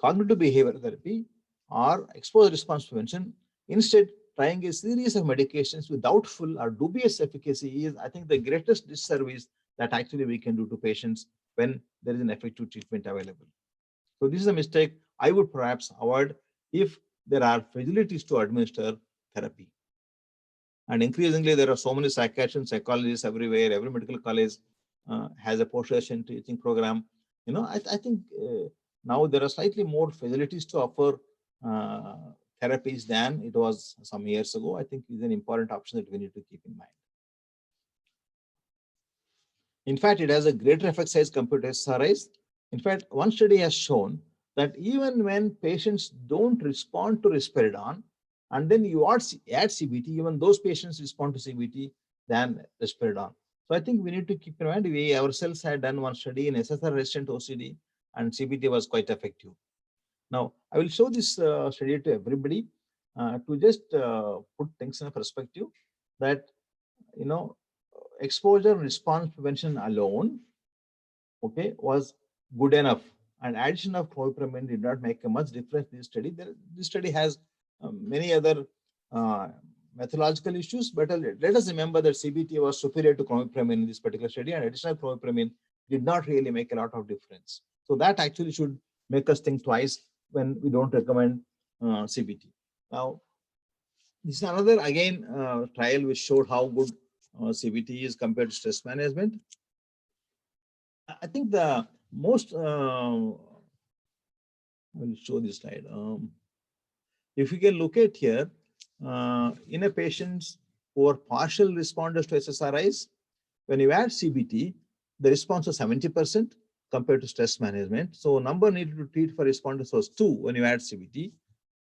cognitive behavioral therapy or exposure response prevention, instead trying a series of medications with doubtful or dubious efficacy is, I think, the greatest disservice that actually we can do to patients when there is an effective treatment available. So this is a mistake I would perhaps avoid if there are facilities to administer therapy. And increasingly, there are so many psychiatrists and psychologists everywhere. Every medical college has a post-graduation teaching program. I think now there are slightly more facilities to offer therapies than it was some years ago. I think is an important option that we need to keep in mind. In fact, it has a greater effect size compared to SSRIs. In fact, one study has shown that even when patients don't respond to risperidone, and then you add CBT, even those patients respond to CBT than risperidone. So I think we need to keep in mind, we ourselves had done one study in SSRI resistant OCD, and CBT was quite effective. Now, I will show this study to everybody to just put things in a perspective that, exposure response prevention alone, okay, was good enough, and addition of chlorpromine did not make a much difference in this study. This study has many other methodological issues, but let us remember that CBT was superior to chlorpromine in this particular study, and additional chlorpromine did not really make a lot of difference. So that actually should make us think twice when we don't recommend CBT. Now, this is another, again, trial which showed how good CBT is compared to stress management. I think the most I will show this slide. If you can look at here, in a patients who are partial responders to SSRIs, when you add CBT, the response was 70% compared to stress management. So number needed to treat for responders was 2 when you add CBT.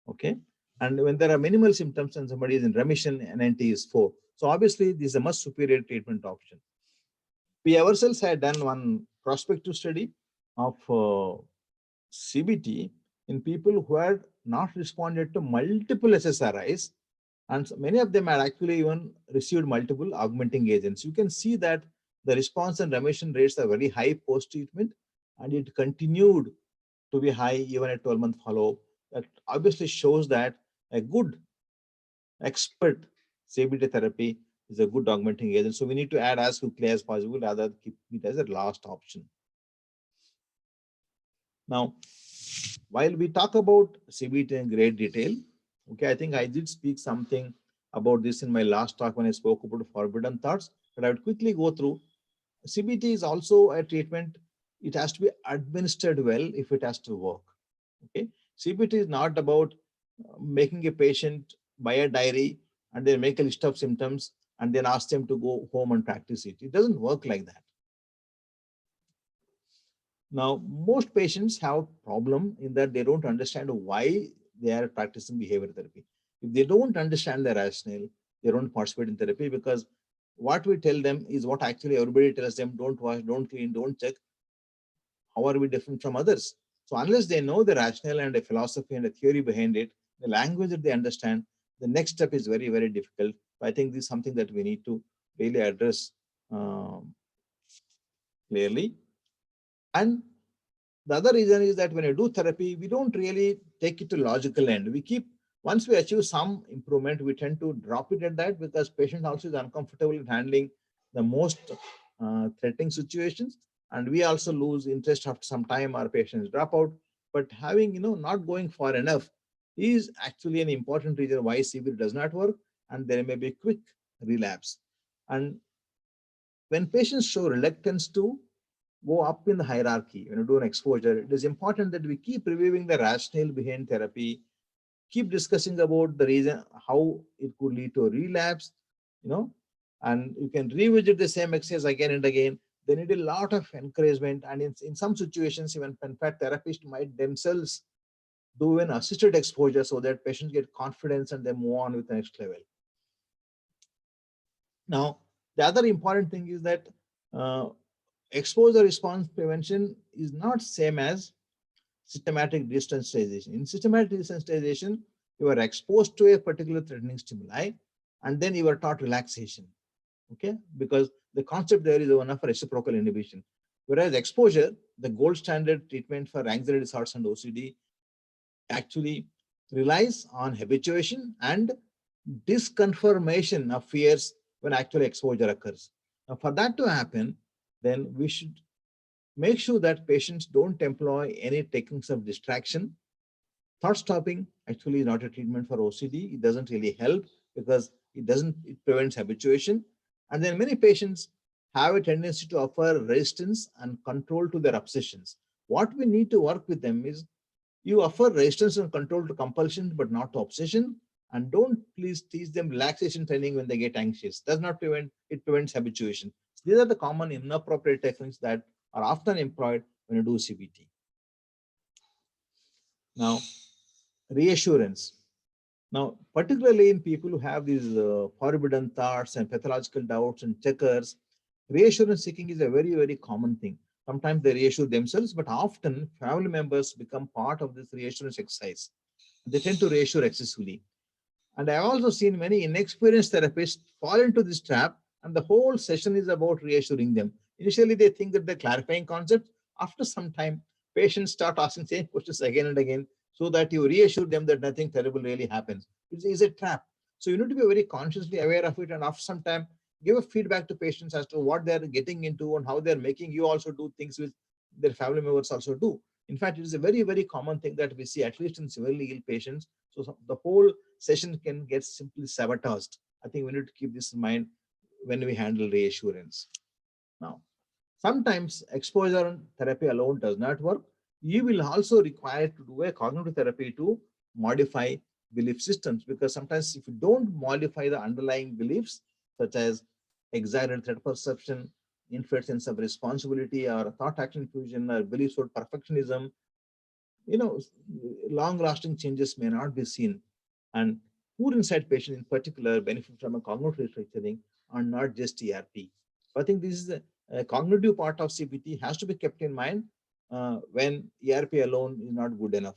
Okay. And when there are minimal symptoms and somebody is in remission, NNT is 4. So obviously, this is a much superior treatment option. We ourselves had done one prospective study of CBT in people who had not responded to multiple SSRIs, and many of them had actually even received multiple augmenting agents. You can see that the response and remission rates are very high post-treatment, and it continued to be high even at 12-month follow-up. That obviously shows that a good expert CBT therapy is a good augmenting agent. So we need to add as quickly as possible, rather than keep it as a last option. Now, while we talk about CBT in great detail, okay, I think I did speak something about this in my last talk when I spoke about forbidden thoughts, but I would quickly go through. CBT is also a treatment. It has to be administered well if it has to work. Okay, CBT is not about making a patient buy a diary and then make a list of symptoms and then ask them to go home and practice it. It doesn't work like that. Now, most patients have a problem in that they don't understand why they are practicing behavior therapy. If they don't understand the rationale, they don't participate in therapy, because what we tell them is what actually everybody tells them: don't wash, don't clean, don't check. How are we different from others? So unless they know the rationale and the philosophy and the theory behind it, the language that they understand, the next step is very, very difficult. I think this is something that we need to really address clearly. And the other reason is that when you do therapy, we don't really take it to logical end. We keep, once we achieve some improvement, we tend to drop it at that, because patient also is uncomfortable in handling the most threatening situations. And we also lose interest after some time, our patients drop out. But having, not going far enough is actually an important reason why CBT does not work, and there may be quick relapse. And when patients show reluctance to go up in the hierarchy, when you do an exposure, it is important that we keep reviewing the rationale behind therapy, keep discussing about the reason, how it could lead to a relapse, and you can revisit the same exercise again and again. They need a lot of encouragement, and in some situations, even in fact, therapists might themselves do an assisted exposure so that patients get confidence and they move on with the next level. Now, the other important thing is that exposure response prevention is not same as systematic desensitization. In systematic desensitization, you are exposed to a particular threatening stimuli, and then you are taught relaxation. Okay, because the concept there is one of reciprocal inhibition. Whereas exposure, the gold standard treatment for anxiety disorders and OCD, actually relies on habituation and disconfirmation of fears when actual exposure occurs. Now, for that to happen, then we should make sure that patients don't employ any techniques of distraction. Thought stopping actually is not a treatment for OCD. It doesn't really help, because it prevents habituation. And then many patients have a tendency to offer resistance and control to their obsessions. What we need to work with them is, you offer resistance and control to compulsion, but not to obsession. And don't please teach them relaxation training when they get anxious. Does not prevent, it prevents habituation. So these are the common inappropriate techniques that are often employed when you do CBT. Now, reassurance. Now, particularly in people who have these forbidden thoughts and pathological doubts and checkers, reassurance seeking is a very, very common thing. Sometimes they reassure themselves, but often family members become part of this reassurance exercise. They tend to reassure excessively. And I've also seen many inexperienced therapists fall into this trap, and the whole session is about reassuring them. Initially, they think that they're clarifying concepts. After some time, patients start asking the same questions again and again, so that you reassure them that nothing terrible really happens. It's a trap. So you need to be very consciously aware of it, and after some time, give a feedback to patients as to what they're getting into and how they're making you also do things with their family members also do. In fact, it is a very, very common thing that we see, at least in severely ill patients. So the whole session can get simply sabotaged. I think we need to keep this in mind when we handle reassurance. Now, sometimes exposure therapy alone does not work. you will also require to do a cognitive therapy to modify belief systems, because sometimes if you don't modify the underlying beliefs, such as exaggerated threat perception, infinite sense of responsibility, or thought action fusion, or beliefs for perfectionism, long-lasting changes may not be seen. And poor insight patients in particular benefit from a cognitive restructuring and not just ERP. So I think this is a cognitive part of CBT has to be kept in mind when ERP alone is not good enough.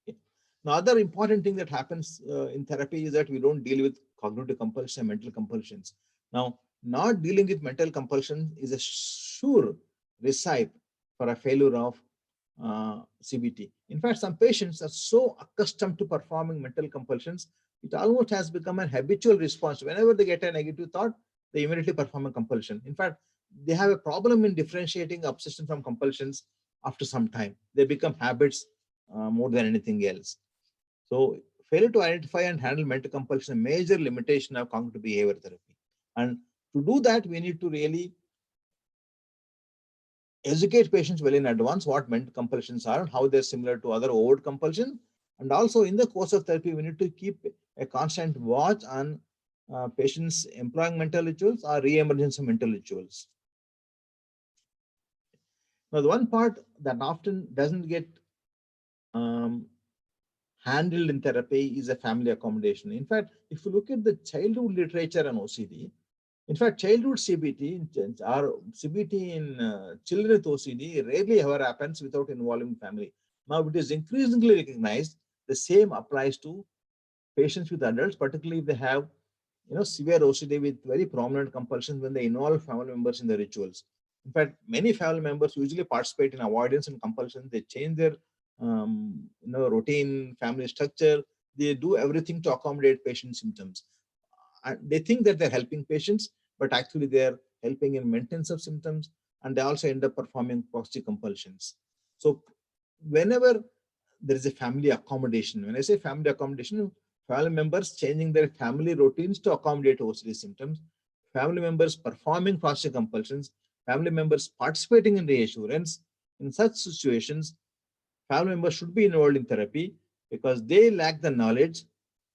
Okay. Now, other important thing that happens in therapy is that we don't deal with cognitive compulsion and mental compulsions. Now, not dealing with mental compulsion is a sure recipe for a failure of CBT. In fact, some patients are so accustomed to performing mental compulsions, it almost has become a habitual response. Whenever they get a negative thought, they immediately perform a compulsion. In fact, they have a problem in differentiating obsession from compulsions after some time. They become habits more than anything else. So failure to identify and handle mental compulsion is a major limitation of cognitive behavior therapy. And to do that, we need to really educate patients well in advance what mental compulsions are and how they're similar to other overt compulsion. And also in the course of therapy, we need to keep a constant watch on patients employing mental rituals or re-emergence of mental rituals. Now, the one part that often doesn't get handled in therapy is a family accommodation. In fact, if you look at the childhood literature on OCD, in fact, childhood CBT or CBT in children with OCD rarely ever happens without involving family. Now, it is increasingly recognized the same applies to patients with adults, particularly if they have severe OCD with very prominent compulsions when they involve family members in the rituals. In fact, many family members usually participate in avoidance and compulsion. They change their routine, family structure. They do everything to accommodate patient symptoms. And they think that they're helping patients, but actually they're helping in maintenance of symptoms, and they also end up performing proxy compulsions. So whenever there is a family accommodation, when I say family accommodation, family members changing their family routines to accommodate OCD symptoms, family members performing proxy compulsions, family members participating in reassurance, in such situations, family members should be involved in therapy because they lack the knowledge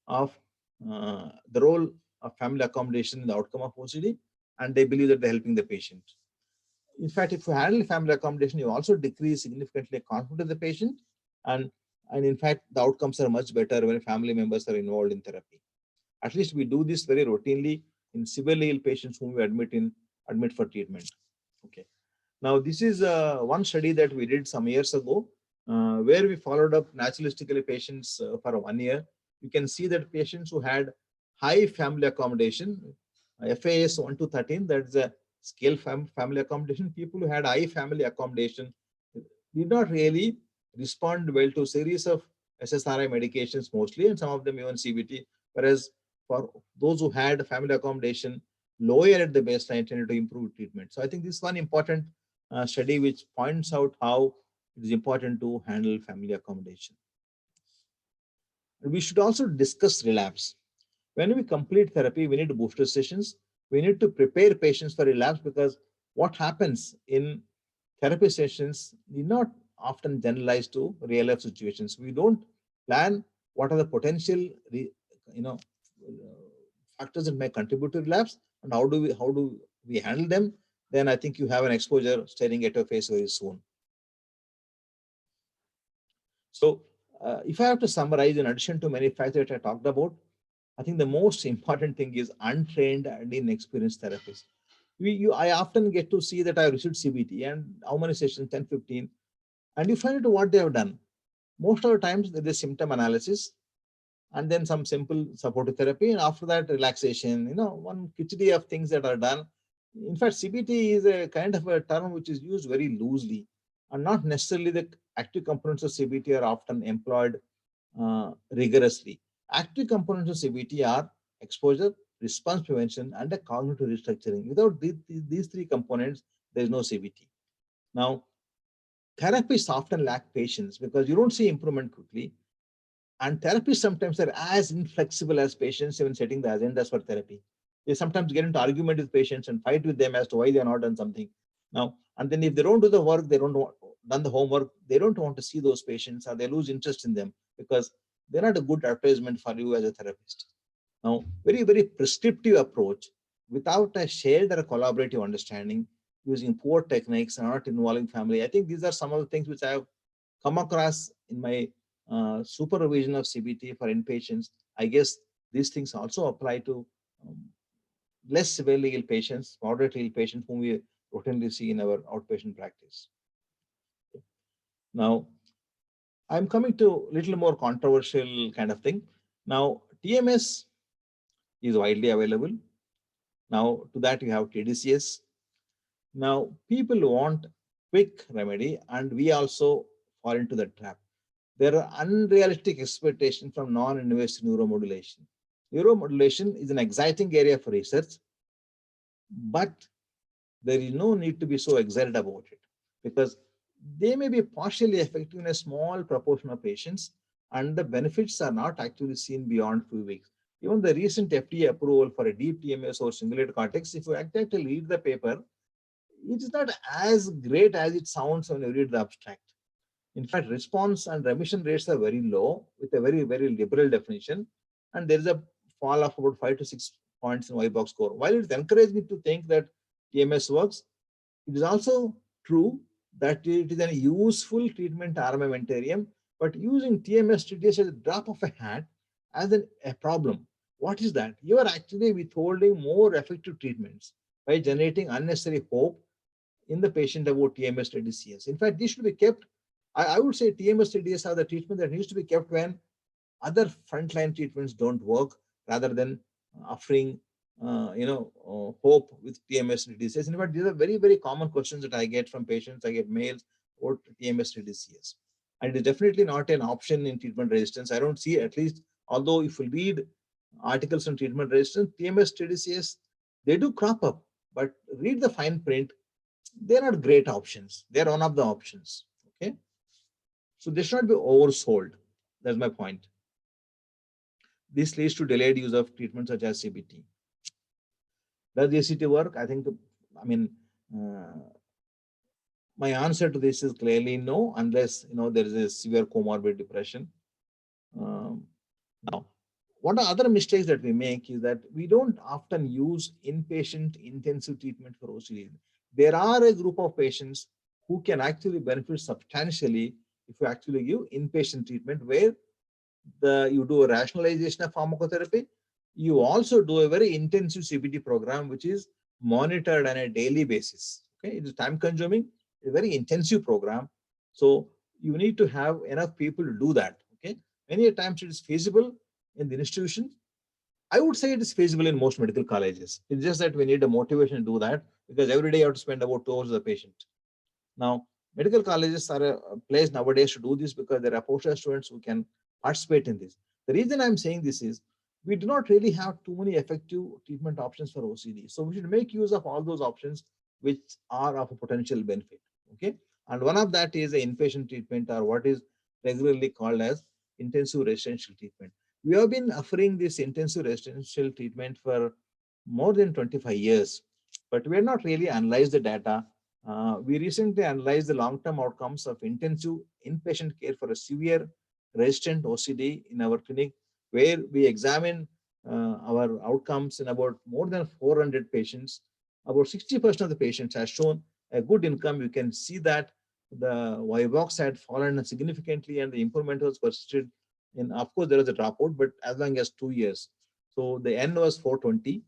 of the role of family accommodation in the outcome of OCD, and they believe that they're helping the patient. In fact, if you handle family accommodation, you also decrease significantly confidence of the patient, and in fact, the outcomes are much better when family members are involved in therapy. At least we do this very routinely in severely ill patients whom we admit for treatment. Okay. Now, this is one study that we did some years ago, where we followed up naturalistically patients for 1 year. You can see that patients who had high family accommodation, FAS 1 to 13, that's a scale family accommodation. People who had high family accommodation did not really respond well to a series of SSRI medications mostly, and some of them even CBT, whereas for those who had family accommodation lower at the baseline tended to improve treatment. So I think this is one important study which points out how it is important to handle family accommodation. We should also discuss relapse. When we complete therapy, we need booster sessions. We need to prepare patients for relapse, because what happens in therapy sessions is not often generalized to real life situations. We don't plan what are the potential factors that may contribute to relapse and how do we handle them. Then I think you have an exposure staring at your face very soon. So if I have to summarize, in addition to many factors that I talked about, I think the most important thing is untrained and inexperienced therapists. I often get to see that I received CBT and how many sessions, 10, 15, and you find out what they have done. Most of the times there is symptom analysis and then some simple supportive therapy, and after that relaxation, one kitchari of things that are done. In fact, CBT is a kind of a term which is used very loosely, and not necessarily the active components of CBT are often employed rigorously. Active components of CBT are exposure, response prevention, and a cognitive restructuring. Without these three components, there is no CBT. Now, therapists often lack patience because you don't see improvement quickly. And therapists sometimes are as inflexible as patients even setting the agendas for therapy. They sometimes get into argument with patients and fight with them as to why they are not done something. Now, and then if they don't do the work, they don't done the homework, they don't want to see those patients, or they lose interest in them because they're not a good advertisement for you as a therapist. Now, very, very prescriptive approach without a shared or a collaborative understanding, using poor techniques and not involving family. I think these are some of the things which I have come across in my supervision of CBT for inpatients. I guess these things also apply to less severely ill patients, moderately ill patients whom we routinely see in our outpatient practice. Now, I'm coming to a little more controversial kind of thing. Now, TMS is widely available. Now, to that you have TDCS. Now, people want quick remedy, and we also fall into the trap. There are unrealistic expectations from non-invasive neuromodulation. Neuromodulation is an exciting area for research, but there is no need to be so excited about it because they may be partially effective in a small proportion of patients, and the benefits are not actually seen beyond few weeks. Even the recent FDA approval for a deep TMS or simulated cortex, if you actually read the paper, it is not as great as it sounds when you read the abstract. In fact, response and remission rates are very low with a very, very liberal definition. And there is a fall of about 5 to 6 points in Y box score. While it's encouraging to think that TMS works, it is also true that it is a useful treatment armamentarium, but using TMS TDS as a drop of a hat as a problem. What is that? You are actually withholding more effective treatments by generating unnecessary hope in the patient about TMS TDCS. In fact, this should be kept. I would say TMS TDS are the treatment that needs to be kept when other frontline treatments don't work, rather than offering hope with TMS TDCS. In fact, these are very, very common questions that I get from patients. I get mails about TMS TDCS. And it is definitely not an option in treatment resistance. I don't see, at least, although if you read articles on treatment resistance, TMS TDCS, they do crop up, but read the fine print, they're not great options. They're one of the options. Okay. So they should not be oversold. That's my point. This leads to delayed use of treatment such as CBT. Does ACT work? I think, my answer to this is clearly no, unless there is a severe comorbid depression. Now, one of the other mistakes that we make is that we don't often use inpatient intensive treatment for OCD. There are a group of patients who can actually benefit substantially if you actually give inpatient treatment, where you do a rationalization of pharmacotherapy. You also do a very intensive CBT program, which is monitored on a daily basis. Okay, it is time consuming, a very intensive program. So you need to have enough people to do that. Okay, many times it is feasible in the institution. I would say it is feasible in most medical colleges. It's just that we need a motivation to do that, because every day you have to spend about 2 hours with the patient. Now, medical colleges are a place nowadays to do this because there are postgraduate students who can participate in this. The reason I'm saying this is we do not really have too many effective treatment options for OCD. So we should make use of all those options which are of a potential benefit. Okay. And one of that is the inpatient treatment, or what is regularly called as intensive residential treatment. We have been offering this intensive residential treatment for more than 25 years, but we have not really analyzed the data. We recently analyzed the long-term outcomes of intensive inpatient care for a severe resistant OCD in our clinic, where we examine our outcomes in about more than 400 patients. About 60% of the patients have shown a good income. You can see that the Y box had fallen significantly and the improvement was persisted in, of course, there was a dropout, but as long as 2 years. So the N was 420.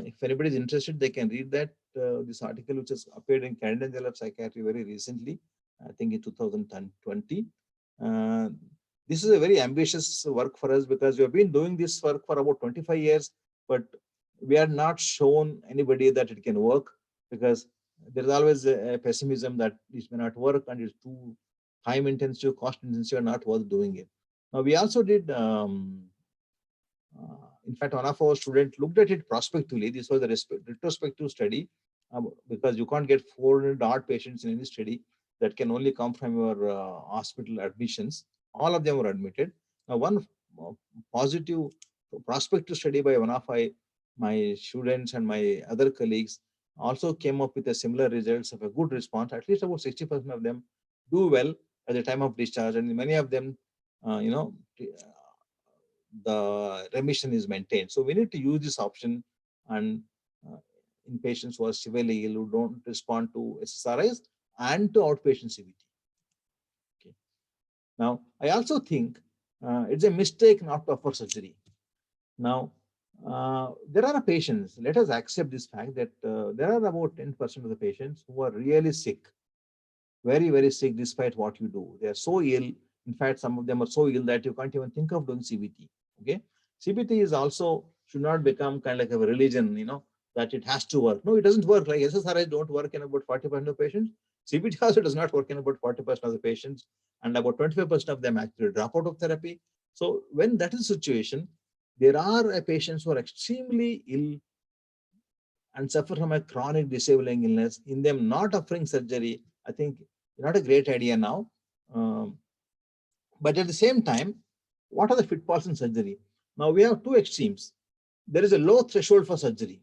If anybody is interested, they can read that this article, which has appeared in Canadian Journal of Psychiatry very recently, I think in 2020. This is a very ambitious work for us, because we have been doing this work for about 25 years, but we are not shown anybody that it can work, because there is always a pessimism that this may not work and it's too time intensive, cost intensive, and not worth doing it. Now, we also did, in fact, one of our students looked at it prospectively. This was a retrospective study, because you can't get 400 odd patients in any study. That can only come from your hospital admissions. All of them were admitted. Now, one positive prospective study by one of my students and my other colleagues also came up with a similar results of a good response. At least about 60% of them do well at the time of discharge, and many of them, the remission is maintained. So we need to use this option, and in patients who are severely ill, who don't respond to SSRIs and to outpatient CBT. Okay. Now, I also think it's a mistake not to offer surgery. Now, there are patients, let us accept this fact that there are about 10% of the patients who are really sick, very, very sick despite what you do. They are so ill. In fact, some of them are so ill that you can't even think of doing CBT. Okay. CBT is also should not become kind of like a religion, that it has to work. No, it doesn't work. Like SSRIs don't work in about 40% of patients. CBT also does not work in about 40% of the patients, and about 25% of them actually drop out of therapy. So when that is the situation, there are patients who are extremely ill and suffer from a chronic disabling illness. In them not offering surgery, I think not a great idea now. But at the same time, what are the pitfalls in surgery? Now we have two extremes. There is a low threshold for surgery.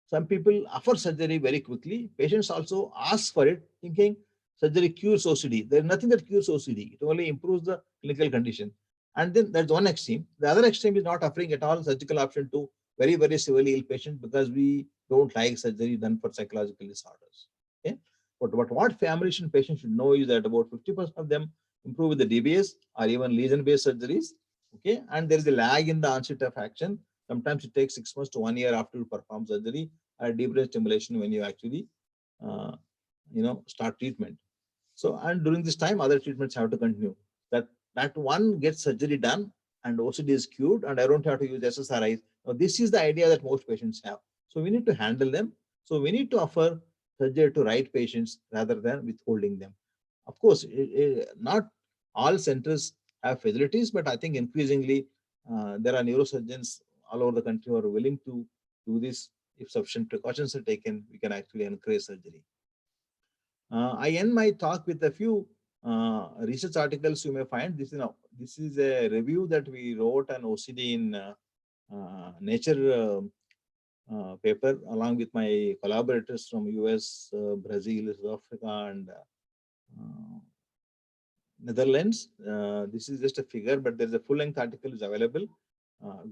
Some people offer surgery very quickly. Patients also ask for it, thinking surgery cures OCD. There is nothing that cures OCD. It only improves the clinical condition. And then there's one extreme. The other extreme is not offering at all surgical option to very, very severely ill patients because we don't like surgery done for psychological disorders. Okay? But what families and patients should know is that about 50% of them improve with the DBS or even lesion-based surgeries. Okay, and there is a lag in the onset of action. Sometimes it takes 6 months to 1 year after you perform surgery or deep brain stimulation when you actually, start treatment. So, and during this time, other treatments have to continue. That one gets surgery done and OCD is cured, and I don't have to use SSRIs. Now, this is the idea that most patients have. So we need to handle them. So we need to offer surgery to right patients rather than withholding them. Of course, not all centers have facilities, but I think increasingly there are neurosurgeons all over the country who are willing to do this. If sufficient precautions are taken, we can actually encourage surgery. I end my talk with a few research articles you may find. This is a review that we wrote on OCD in Nature paper along with my collaborators from US, Brazil, South Africa, and Netherlands. This is just a figure, but there's a full-length article is available.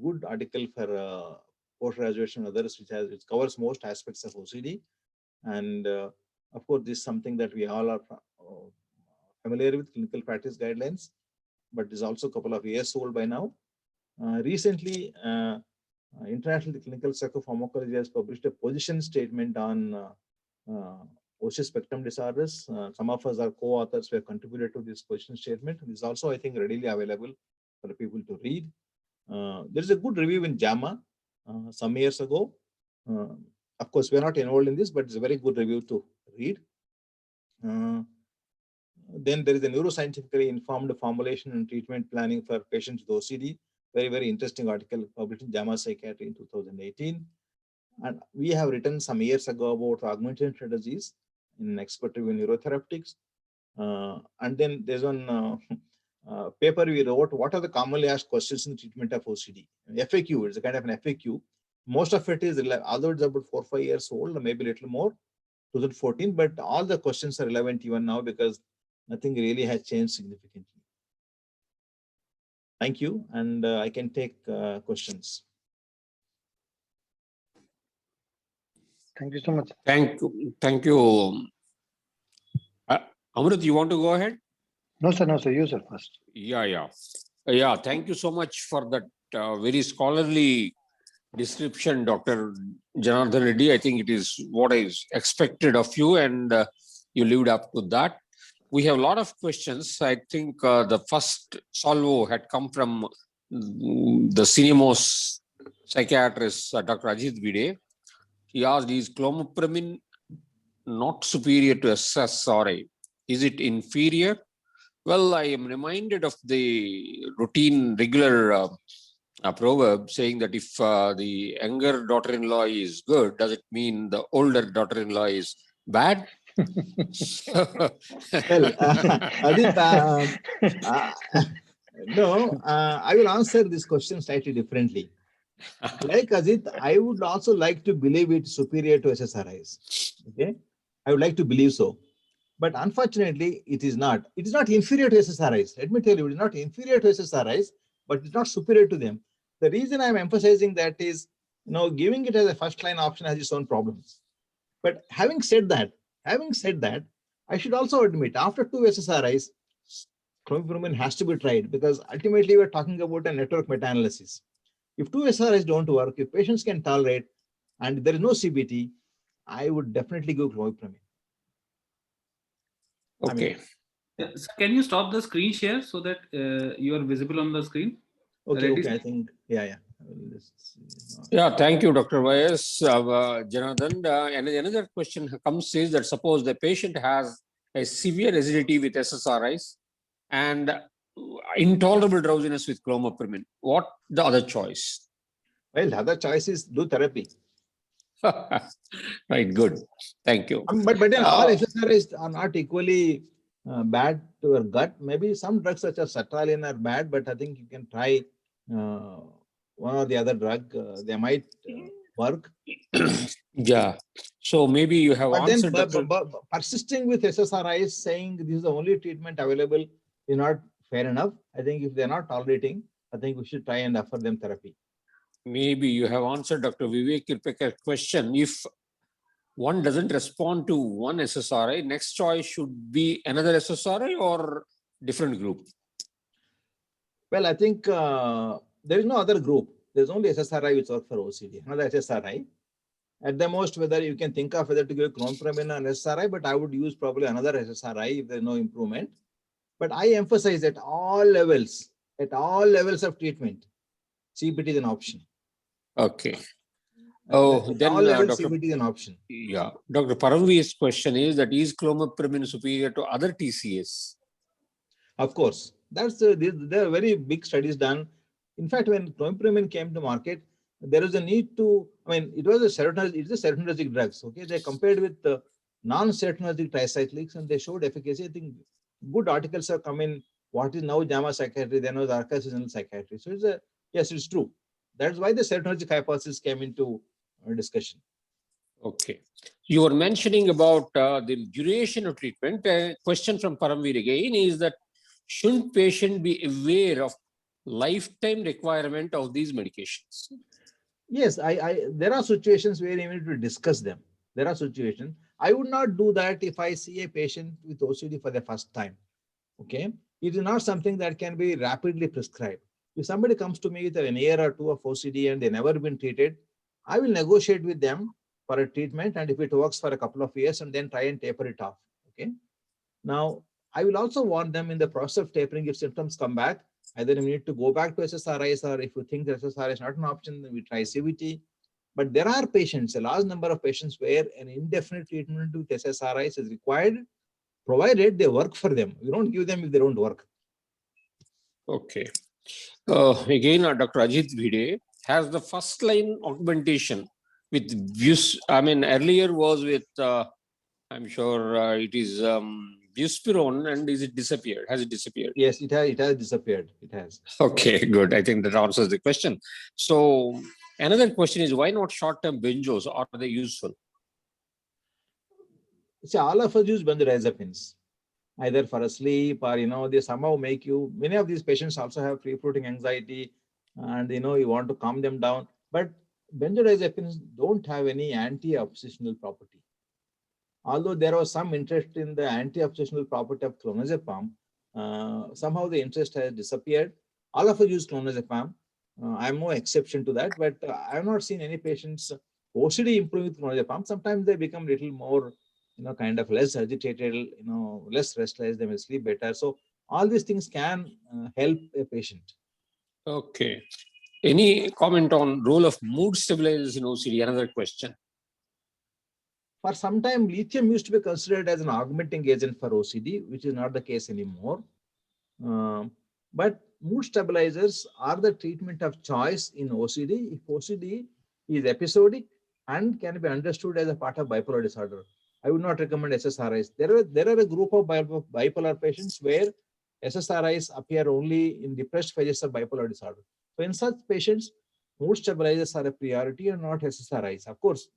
Good article for post-graduation and others, which covers most aspects of OCD. And of course, this is something that we all are familiar with, clinical practice guidelines, but is also a couple of years old by now. Recently, International Clinical Psychopharmacology has published a position statement on OCD spectrum disorders. Some of us are co-authors who have contributed to this position statement. This is also, I think, readily available for people to read. There is a good review in JAMA some years ago. Of course, we're not enrolled in this, but it's a very good review to read. Then there is a neuroscientifically informed formulation and treatment planning for patients with OCD. Very, very interesting article published in JAMA Psychiatry in 2018. And we have written some years ago about augmentation strategies in expert review neurotherapeutics. And then there's one paper we wrote, what are the commonly asked questions in the treatment of OCD? FAQ, it's a kind of an FAQ. Most of it is, although it's about 4 or 5 years old, maybe a little more, 2014, but all the questions are relevant even now because nothing really has changed significantly. Thank you, and I can take questions. Thank you so much. Thank you. Amrit, you want to go ahead? No, sir, you, sir, first. Yeah. Thank you so much for that very scholarly description, Dr. Janardhan Reddy. I think it is what is expected of you, and you lived up to that. We have a lot of questions. I think the first salvo had come from the CNMOS psychiatrist, Dr. Ajit Bide. He asked, is clomipramine not superior to SSRI? Is it inferior? Well, I am reminded of the routine, regular proverb saying that if the younger daughter-in-law is good, does it mean the older daughter-in-law is bad? Well, Adit, no, I will answer this question slightly differently. Like Ajit, I would also like to believe it's superior to SSRIs. Okay, I would like to believe so. But unfortunately, it is not. It is not inferior to SSRIs. Let me tell you, it is not inferior to SSRIs, but it's not superior to them. The reason I'm emphasizing that is, giving it as a first line option has its own problems. But having said that, I should also admit, after 2 SSRIs, clomipramine has to be tried because ultimately we're talking about a network meta-analysis. If 2 SSRIs don't work, if patients can tolerate, and there is no CBT, I would definitely go clomipramine. Okay. So can you stop the screen share so that you are visible on the screen? Okay, Ready? okay, I think, yeah. Yeah, thank you, Dr. Y.S. Janardhan. And another question comes is that suppose the patient has a severe acidity with SSRIs and intolerable drowsiness with clomipramine. What the other choice? Well, the other choice is do therapy. Right, good. Thank you. But then all SSRIs are not equally bad to your gut. Maybe some drugs such as sertraline are bad, but I think you can try one or the other drug. They might work. Yeah. So maybe you have But then answered, Dr. persisting with SSRIs, saying this is the only treatment available, is not fair enough. I think if they're not tolerating, I think we should try and offer them therapy. Maybe you have answered Dr. Vivek Kirpekar's question. If one doesn't respond to one SSRI, next choice should be another SSRI or different group? Well, I think there is no other group. There's only SSRI which works for OCD, another SSRI. At the most, whether you can think of whether to give clomipramine and SSRI, but I would use probably another SSRI if there's no improvement. But I emphasize at all levels of treatment, CBT is an option. Okay. At Then all levels, Dr. CBT is an option. Yeah, Dr. Paramveer's question is that is clomipramine superior to other TCS? Of course, that's there are very big studies done. In fact, when clomipramine came to market, there was a need to. I mean, it's a serotonergic drugs. Okay, they compared with the non-serotonergic tricyclics, and they showed efficacy. I think good articles have come in. What is now JAMA psychiatry, then was Arca seasonal psychiatry. So yes, it's true. That's why the serotonergic hypothesis came into discussion. Okay. You were mentioning about the duration of treatment. A question from Paramveer again is that shouldn't patient be aware of lifetime requirement of these medications? Yes, there are situations where you need to discuss them. There are situations. I would not do that if I see a patient with OCD for the first time. Okay, it is not something that can be rapidly prescribed. If somebody comes to me with an year or two of OCD and they never been treated, I will negotiate with them for a treatment, and if it works for a couple of years, and then try and taper it off. Okay. Now, I will also warn them in the process of tapering, if symptoms come back, either we need to go back to SSRIs, or if you think that SSRI is not an option, then we try CBT. But there are patients, a large number of patients, where an indefinite treatment with SSRIs is required, provided they work for them. We don't give them if they don't work. Okay. Again, Dr. Ajit Bhide has the first line augmentation with views. I mean, earlier was with, I'm sure it is buspirone, and is it disappeared? Has it disappeared? Yes, it has disappeared. It has. Okay, good. I think that answers the question. So another question is, why not short-term benzos? Are they useful? See, all of us use benzodiazepines, either for a sleep or, they somehow make you, many of these patients also have free-floating anxiety, and, you want to calm them down. But benzodiazepines don't have any anti-obsessional property. Although there was some interest in the anti-obsessional property of clonazepam, somehow the interest has disappeared. All of us use clonazepam. I'm no exception to that, but I have not seen any patients OCD improve with clonazepam. Sometimes they become a little more, kind of less agitated, less restless, they may sleep better. So all these things can help a patient. Okay. Any comment on role of mood stabilizers in OCD? Another question. For some time, lithium used to be considered as an augmenting agent for OCD, which is not the case anymore. But mood stabilizers are the treatment of choice in OCD if OCD is episodic and can be understood as a part of bipolar disorder. I would not recommend SSRIs. There are a group of bipolar patients where SSRIs appear only in depressed phases of bipolar disorder. So in such patients, mood stabilizers are a priority and not SSRIs. Of course,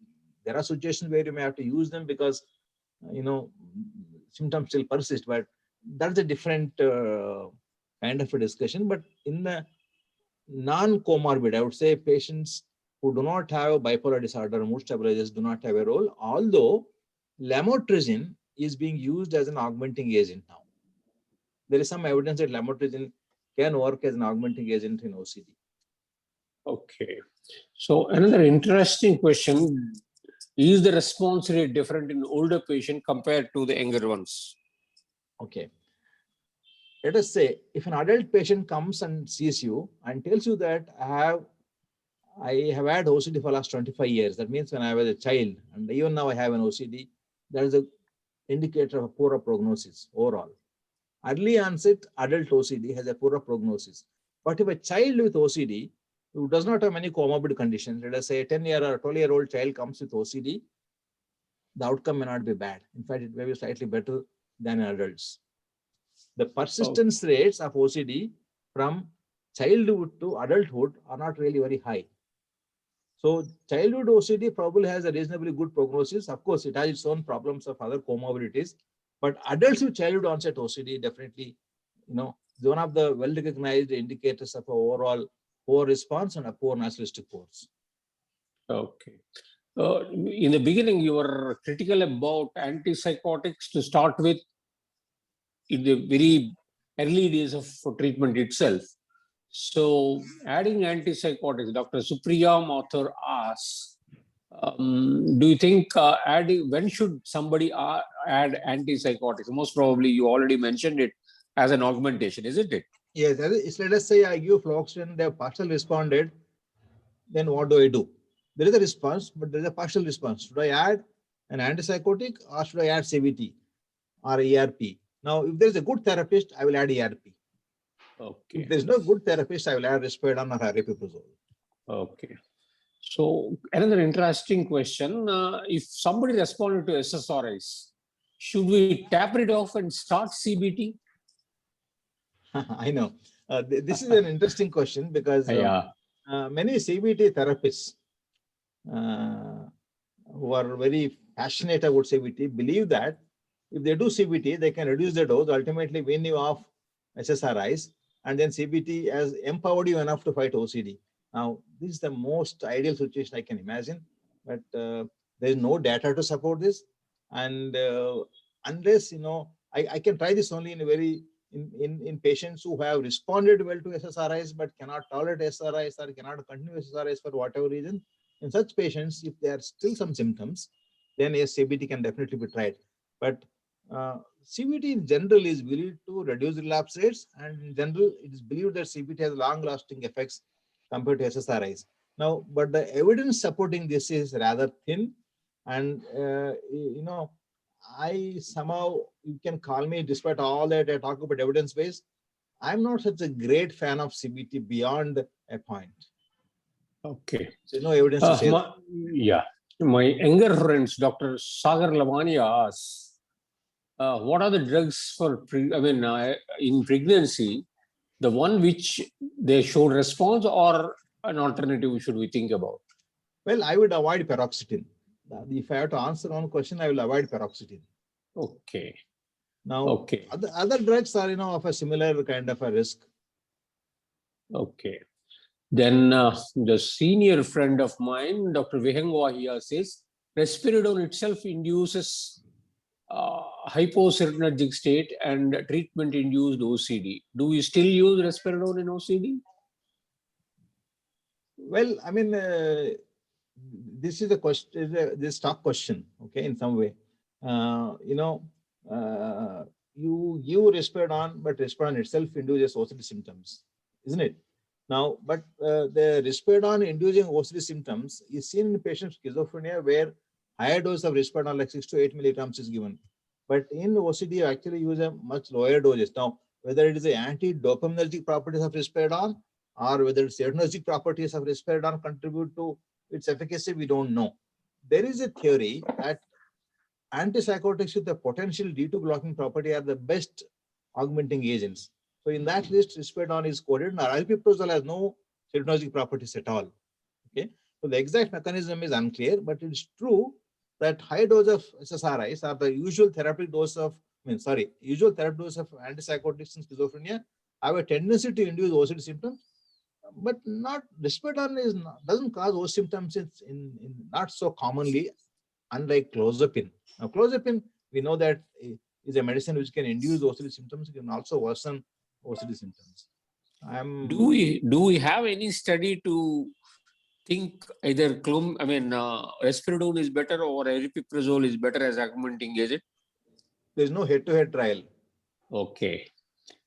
there are situations where you may have to use them because, symptoms still persist, but that's a different kind of a discussion. But in the non-comorbid, I would say patients who do not have bipolar disorder, mood stabilizers do not have a role, although lamotrigine is being used as an augmenting agent now. There is some evidence that lamotrigine can work as an augmenting agent in OCD. Okay. So another interesting question, is the response rate different in older patient compared to the younger ones? Okay. Let us say if an adult patient comes and sees you and tells you that I have had OCD for the last 25 years. That means when I was a child and even now I have an OCD, that is an indicator of a poorer prognosis overall. Early onset adult OCD has a poorer prognosis. But if a child with OCD who does not have many comorbid conditions, let us say a 10-year or 12-year-old child comes with OCD, the outcome may not be bad. In fact, it may be slightly better than in adults. The persistence rates of OCD from childhood to adulthood are not really very high. So childhood OCD probably has a reasonably good prognosis. Of course, it has its own problems of other comorbidities, but adults with childhood onset OCD definitely, is one of the well-recognized indicators of overall poor response and a poor naturalistic course. Okay. In the beginning, you were critical about antipsychotics to start with in the very early days of treatment itself. So adding antipsychotics, Dr. Supriya Mathur asks, do you think when should somebody add antipsychotics? Most probably you already mentioned it as an augmentation, isn't it? Yes, let us say I give fluoxetine, they have partially responded, then what do I do? There is a response, but there is a partial response. Should I add an antipsychotic or should I add CBT or ERP? Now, if there is a good therapist, I will add ERP. Okay. If there is no good therapist, I will add risperidone or aripiprazole. Okay. So another interesting question, if somebody responded to SSRIs, should we tap it off and start CBT? I know. This is an interesting question because many CBT therapists who are very passionate about CBT believe that if they do CBT, they can reduce the dose, ultimately wean you off SSRIs, and then CBT has empowered you enough to fight OCD. Now, this is the most ideal situation I can imagine, but there is no data to support this. And unless, I can try this only in patients who have responded well to SSRIs but cannot tolerate SSRIs or cannot continue SSRIs for whatever reason. In such patients, if there are still some symptoms, then yes, CBT can definitely be tried. But CBT in general is believed to reduce relapse rates, and in general, it is believed that CBT has long-lasting effects compared to SSRIs. Now, but the evidence supporting this is rather thin, and I somehow, you can call me, despite all that I talk about evidence base, I'm not such a great fan of CBT beyond a point. Okay. There's no evidence to say that. Yeah. My younger friends, Dr. Sagar Lavania asks, what are the drugs for, in pregnancy, the one which they showed response, or an alternative should we think about? Well, I would avoid paroxetine. If I have to answer one question, I will avoid paroxetine. Okay. Now, okay. Other drugs are, of a similar kind of a risk. Okay. Then the senior friend of mine, Dr. Vihangwa here says, risperidone itself induces hyposerotonergic state and treatment-induced OCD. Do we still use risperidone in OCD? Well, this is a question, this tough question, okay, in some way. You give risperidone, but risperidone itself induces OCD symptoms, isn't it? Now, but the risperidone inducing OCD symptoms is seen in patients with schizophrenia where higher dose of risperidone, like 6 to 8 milligrams, is given. But in OCD, you actually use a much lower doses. Now, whether it is the anti-dopaminergic properties of risperidone or whether it's serotonergic properties of risperidone contribute to its efficacy, we don't know. There is a theory that antipsychotics with the potential D2 blocking property are the best augmenting agents. So in that list, risperidone is quoted, and aripiprazole has no serotonergic properties at all. Okay, so the exact mechanism is unclear, but it's true that high dose of SSRIs are the usual therapeutic dose of, usual therapeutic dose of antipsychotics in schizophrenia have a tendency to induce OCD symptoms, but not risperidone doesn't cause OCD symptoms in not so commonly, unlike clozapine. Now, clozapine, we know that is a medicine which can induce OCD symptoms, it can also worsen OCD symptoms. Do we have any study to think either risperidone is better or aripiprazole is better as augmenting agent? There is no head-to-head trial. Okay.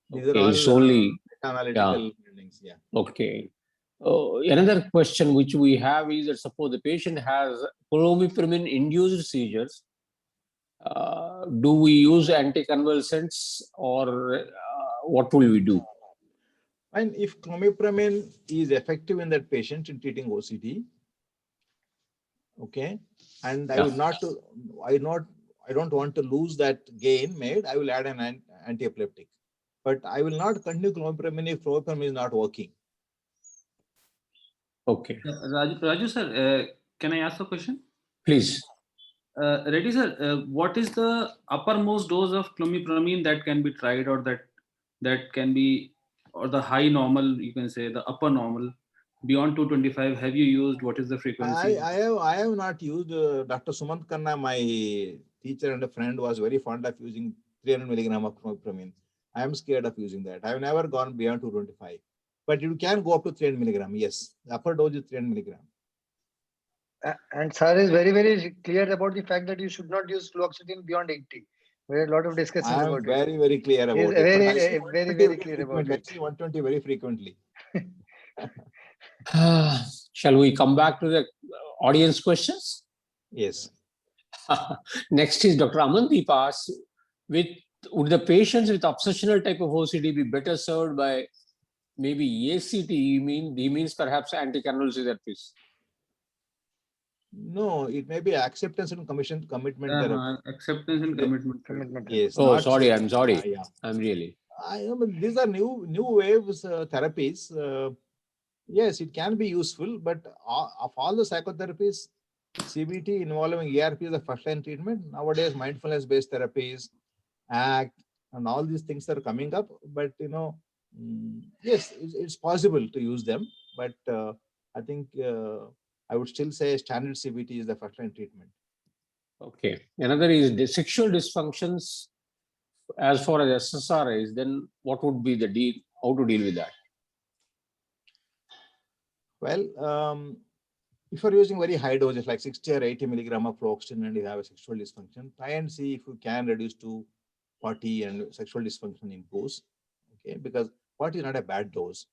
These are Okay, all it's only analytical findings. Yeah. okay. Another question which we have is that suppose the patient has clomipramine induced seizures, do we use anticonvulsants or what will we do? And if clomipramine is effective in that patient in treating OCD, okay, and I would not to, I don't want to lose that gain made, I will add an anti-epileptic. But I will not continue clomipramine if clomipramine is not working. Okay. Raju sir, can I ask a question? Please. Reddy sir, what is the uppermost dose of clomipramine that can be tried, or that can be, or the high normal, you can say the upper normal beyond 225? Have you used? What is the frequency? I have not used. Dr. Sumant Khanna, my teacher and a friend, was very fond of using 300 milligram of clomipramine. I am scared of using that. I have never gone beyond 225, but you can go up to 300 milligram. Yes, the upper dose is 300 milligram. And sir is very, very clear about the fact that you should not use fluoxetine beyond 80. We had a lot of discussions I am about very, it. very clear about He's it. very clear about it. I see 120 very frequently. Shall we come back to the audience questions? Yes. Next is Dr. Amandeep asks, would the patients with obsessional type of OCD be better served by maybe ACT? He means perhaps anticonvulsive therapies. No, it may be acceptance and commitment therapy. Acceptance and commitment. Yes. Oh, sorry. I'm sorry. Yeah. I'm really. These are new waves therapies. Yes, it can be useful, but of all the psychotherapies, CBT involving ERP is the first line treatment. Nowadays, mindfulness-based therapies, ACT, and all these things are coming up. But yes, it's possible to use them. But I think I would still say standard CBT is the first line treatment. Okay. Another is the sexual dysfunctions. As far as SSRIs, then what would be the deal? How to deal with that? Well, if you're using very high doses like 60 or 80 milligram of fluoxetine and you have a sexual dysfunction, try and see if you can reduce to 40 and sexual dysfunction improves. Okay, because 40 is not a bad dose.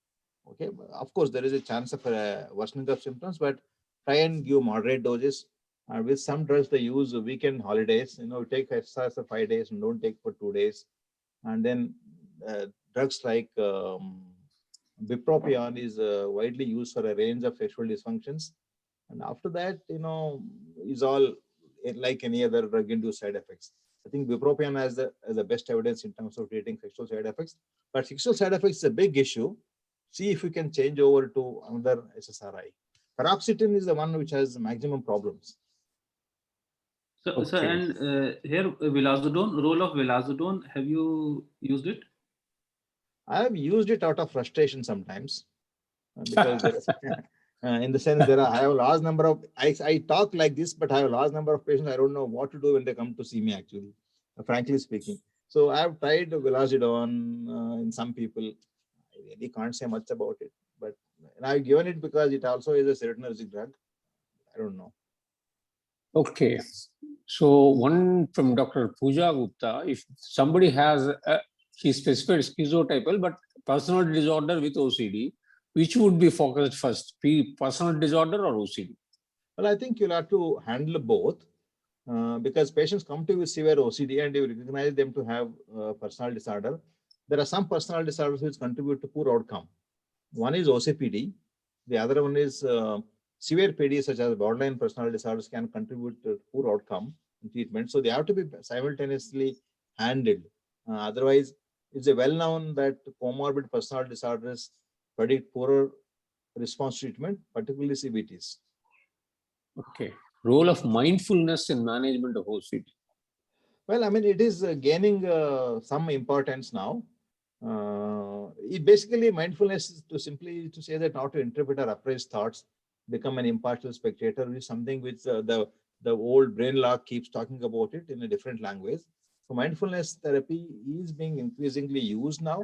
Okay, of course there is a chance of a worsening of symptoms, but try and give moderate doses. With some drugs they use weekend holidays. Take exercise for 5 days and don't take for 2 days. And then drugs like bupropion is widely used for a range of sexual dysfunctions. And after that, is all like any other drug-induced side effects. I think bupropion has the best evidence in terms of treating sexual side effects. But sexual side effects is a big issue. See if you can change over to another SSRI. Paroxetine is the one which has maximum problems. So, Okay. and here vilazodone, role of vilazodone, have you used it? I have used it out of frustration sometimes because in the sense I have a large number of, I talk like this, but I have a large number of patients. I don't know what to do when they come to see me, actually, frankly speaking. So I have tried vilazodone in some people. I really can't say much about it, but I've given it because it also is a serotonergic drug. I don't know. Okay. So one from Dr. Pooja Gupta, if somebody has, she specified schizotypal, but personal disorder with OCD, which would be focused first, personal disorder or OCD? Well, I think you'll have to handle both because patients come to you with severe OCD and you recognize them to have personal disorder. There are some personal disorders which contribute to poor outcome. One is OCPD. The other one is severe PD, such as borderline personal disorders, can contribute to poor outcome in treatment. So they have to be simultaneously handled. Otherwise, it's a well-known that comorbid personal disorders predict poorer response treatment, particularly CBTs. Okay. Role of mindfulness in management of OCD. Well, I mean, it is gaining some importance now. It basically, mindfulness is to say that not to interpret or appraise thoughts, become an impartial spectator, is something which the old brain lock keeps talking about it in a different language. So mindfulness therapy is being increasingly used now.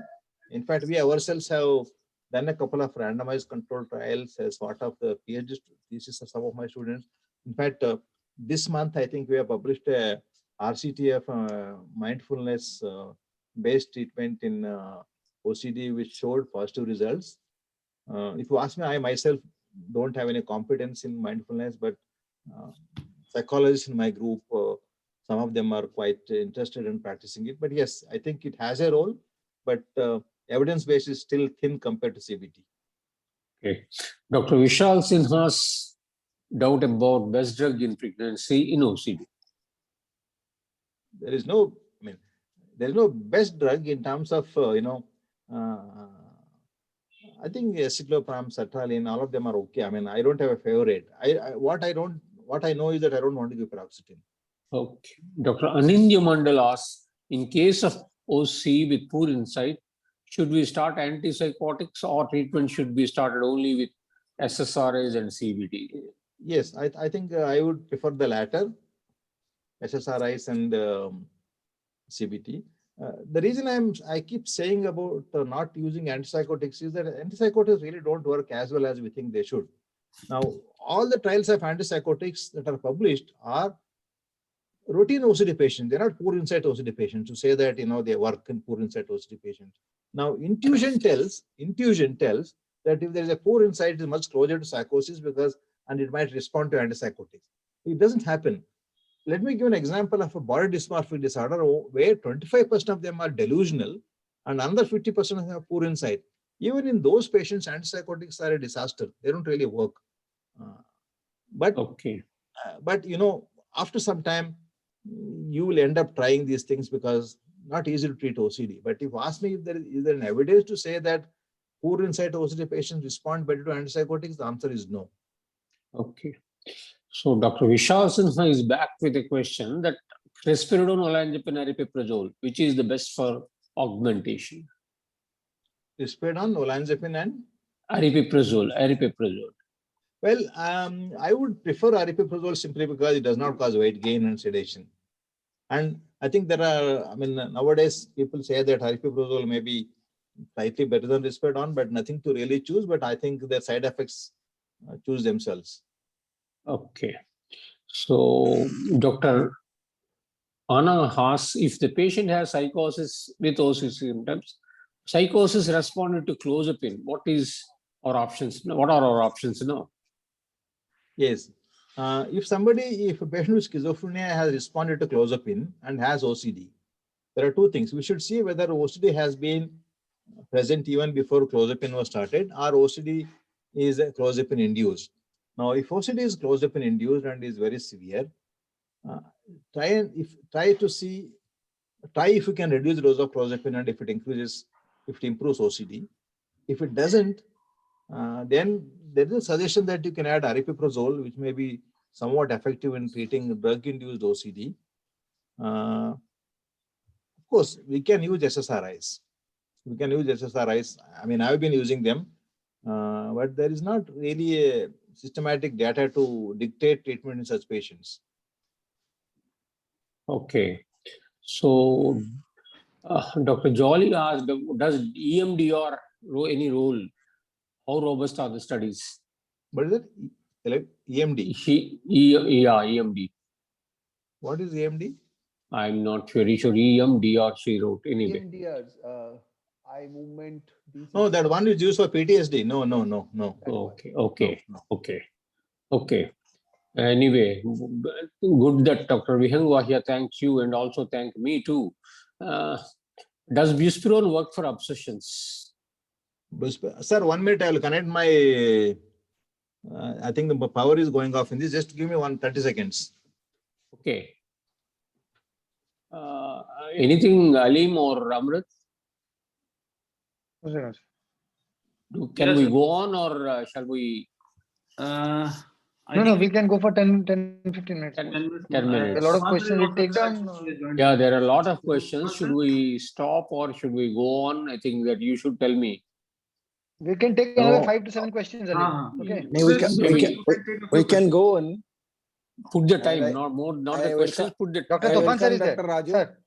In fact, we ourselves have done a couple of randomized controlled trials as part of the PhD thesis of some of my students. In fact, this month, I think we have published a RCTF mindfulness based treatment in OCD, which showed positive results. If you ask me, I myself don't have any competence in mindfulness, but psychologists in my group, some of them are quite interested in practicing it. But yes, I think it has a role, but evidence base is still thin compared to CBT. Okay. Dr. Vishal Sinha's doubt about best drug in pregnancy in OCD. There is no, I mean, there is no best drug in terms of, I think escitalopram, sertraline, all of them are okay. I mean, I don't have a favorite. What I know is that I don't want to give paroxetine. Okay. Dr. Anindya Mandal asks, in case of OC with poor insight, should we start antipsychotics or treatment should be started only with SSRIs and CBT? Yes, I think I would prefer the latter, SSRIs and CBT. The reason I keep saying about not using antipsychotics is that antipsychotics really don't work as well as we think they should. Now, all the trials of antipsychotics that are published are routine OCD patients. They're not poor insight OCD patients to say that they work in poor insight OCD patients. Now, intuition tells that if there is a poor insight, it is much closer to psychosis and it might respond to antipsychotics. It doesn't happen. Let me give an example of a body dysmorphic disorder where 25% of them are delusional and another 50% have poor insight. Even in those patients, antipsychotics are a disaster. They don't really work. But after some time, you will end up trying these things because not easy to treat OCD. But if you ask me if there is an evidence to say that poor insight OCD patients respond better to antipsychotics, the answer is no. Okay. So Dr. Vishal Sinha is back with a question that risperidone, olanzapine, aripiprazole, which is the best for augmentation? Risperidone, olanzapine, and aripiprazole. Well, I would prefer aripiprazole simply because it does not cause weight gain and sedation. And I think nowadays people say that aripiprazole may be slightly better than risperidone, but nothing to really choose. But I think their side effects choose themselves. Okay. So Dr. Anna asks, if the patient has psychosis with OCD symptoms, psychosis responded to clozapine, what are our options now? Yes. If a patient with schizophrenia has responded to clozapine and has OCD, there are two things. We should see whether OCD has been present even before clozapine was started or OCD is clozapine induced. Now, if OCD is clozapine induced and is very severe, try if you can reduce the dose of clozapine and if it improves OCD. If it doesn't, then there is a suggestion that you can add aripiprazole, which may be somewhat effective in treating drug-induced OCD. Of course, we can use SSRIs. I mean, I've been using them, but there is not really a systematic data to dictate treatment in such patients. Okay. So, Dr. Jolly asked, does EMDR any role? How robust are the studies? What is it? EMD? EMD. What is EMD? I'm not very sure. EMDR she wrote anyway. EMDRs, eye movement. No, that one is used for PTSD. No. Okay. Anyway, good that Dr. Vihangwa here thanks you and also thank me too. Does buspirone work for obsessions? Sir, 1 minute, I will connect my, I think the power is going off in this. Just give me 30 seconds. Okay. Anything, Alim or Amrit? Can Yes, we sir. go on, or shall we? I No, think we can go for 10, 15 minutes. 10 10 minutes. 10 A minutes. lot of questions we take down. Yeah, there are a lot of questions. Should we stop or should we go on? I think that you should tell me. We can take No. another 5 to 7 questions. Ali. Okay. We can go on. Put the And time, I- not more, not I the questions. Put the Dr. I Tufan sir welcome is there. Dr. Raju. Sir.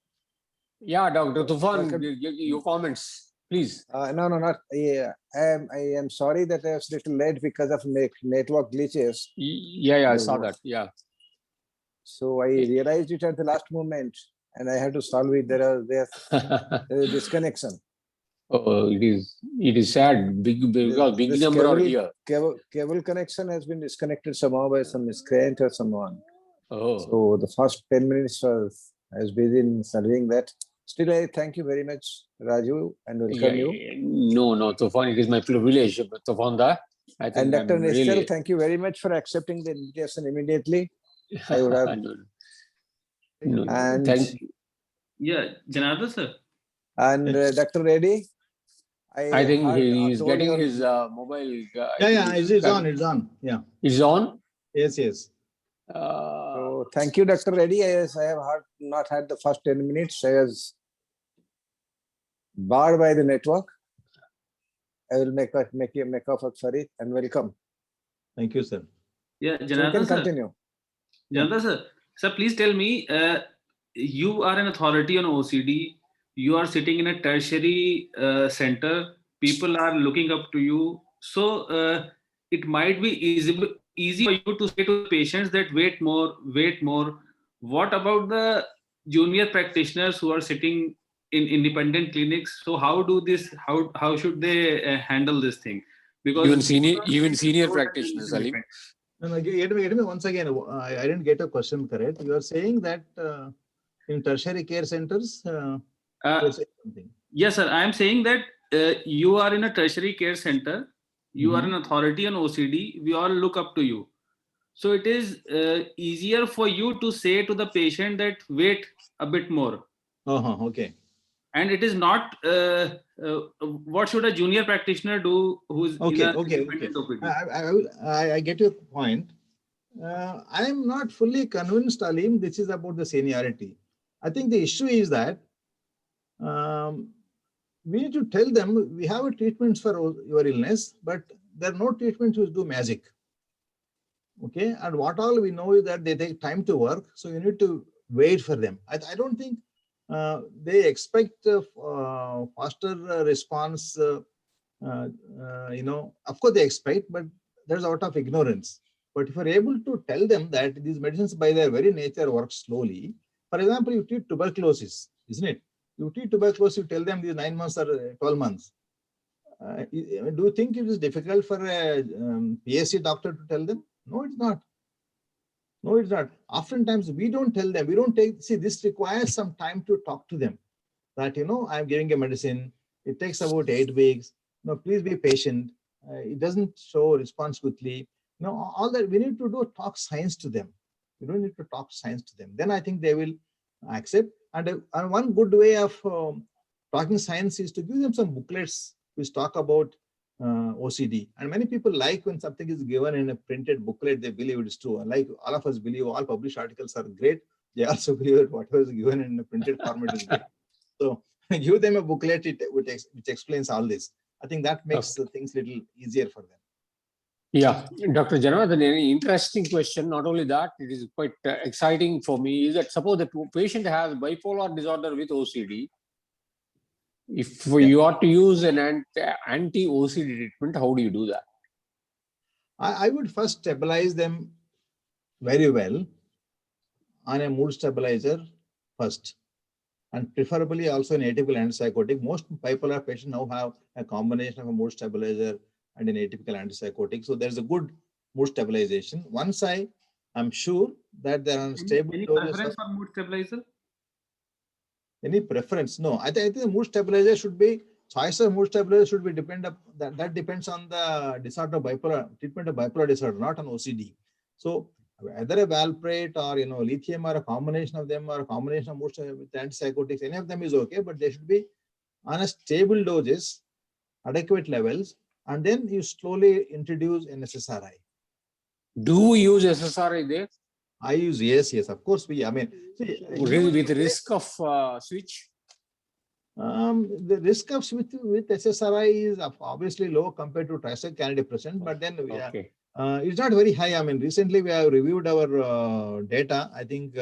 Yeah, Dr. Tufan, Dr. your comments, please. No, not. Yeah, I am sorry that I was a little late because of network glitches. Yeah, I saw that. Yeah. So I realized it at the last moment, and I had to solve it. There's a disconnection. Oh, it is sad. Big This number are here. Cable connection has been disconnected somehow by some miscreant or someone. Oh, So the first 10 minutes I was busy in solving that. Still, I thank you very much, Raju, and welcome you. No, Tufan, it is my privilege, Tufan da. I think And Dr. I'm Nischal, really. thank you very much for accepting the invitation immediately. I would have. No, And- thank you. Yeah, Janardhan sir. And Dr. Reddy, I think he is told getting your- his mobile. Yeah, it's on, it's on. Yeah. It's on. Yes. So thank you, Dr. Reddy. I have not had the first 10 minutes. I was barred by the network. I will make up for it and welcome. Thank you, sir. Yeah, So you Janardhan can sir. continue. Janardhan sir. Sir, please tell me, you are an authority on OCD. You are sitting in a tertiary center. People are looking up to you. So it might be easy for you to say to patients that wait more. What about the junior practitioners who are sitting in independent clinics? So how do this? How should they handle this thing? Because even senior practitioners, Ali. No, get me once again. I didn't get a question correct. You are saying that in tertiary care centers, you're saying something. Yes, sir. I am saying that you are in a tertiary care center. You are an authority on OCD. We all look up to you. So it is easier for you to say to the patient that wait a bit more. Okay. And it is not what should a junior practitioner do who's in a independent OPD? I get your point. I am not fully convinced, Alim, this is about the seniority. I think the issue is that we need to tell them we have a treatments for your illness, but there are no treatments which do magic. Okay, and what all we know is that they take time to work, so you need to wait for them. I don't think they expect faster response. Of course they expect, but there's a lot of ignorance. But if you're able to tell them that these medicines by their very nature work slowly, for example, you treat tuberculosis, isn't it? You treat tuberculosis, you tell them these 9 months or 12 months. Do you think it is difficult for a PSC doctor to tell them? No, it's not. No, it's not. Oftentimes we don't tell them, this requires some time to talk to them. That, I'm giving a medicine, it takes about 8 weeks. No, please be patient. It doesn't show response quickly. All that we need to do, talk science to them. We don't need to talk science to them. Then I think they will accept. And one good way of talking science is to give them some booklets which talk about OCD. And many people like when something is given in a printed booklet, they believe it is true. Like all of us believe all published articles are great. They also believe that whatever is given in a printed format is great. So give them a booklet which explains all this. I think that makes things a little easier for them. Yeah, Dr. Janardhan, an interesting question. Not only that, it is quite exciting for me is that suppose the patient has bipolar disorder with OCD. If you are to use an anti-OCD treatment, how do you do that? I would first stabilize them very well on a mood stabilizer first, and preferably also an atypical antipsychotic. Most bipolar patients now have a combination of a mood stabilizer and an atypical antipsychotic. So there's a good mood stabilization. Once I'm sure that they're on stable any doses preference for mood stabilizer? Any preference? No, I think the mood stabilizer should be, choice of mood stabilizer should be that depends on the disorder of treatment of bipolar disorder, not on OCD. So either a valproate or lithium or a combination of them or a combination of mood with antipsychotics, any of them is okay, but they should be on a stable doses, adequate levels, and then you slowly introduce an SSRI. Do we use SSRI there? I use, yes, of course. I mean, see, With risk of switch? the risk of switch with SSRI is obviously low compared to tricyclic antidepressant, but then Okay. it's not very high. I mean, recently we have reviewed our data. I think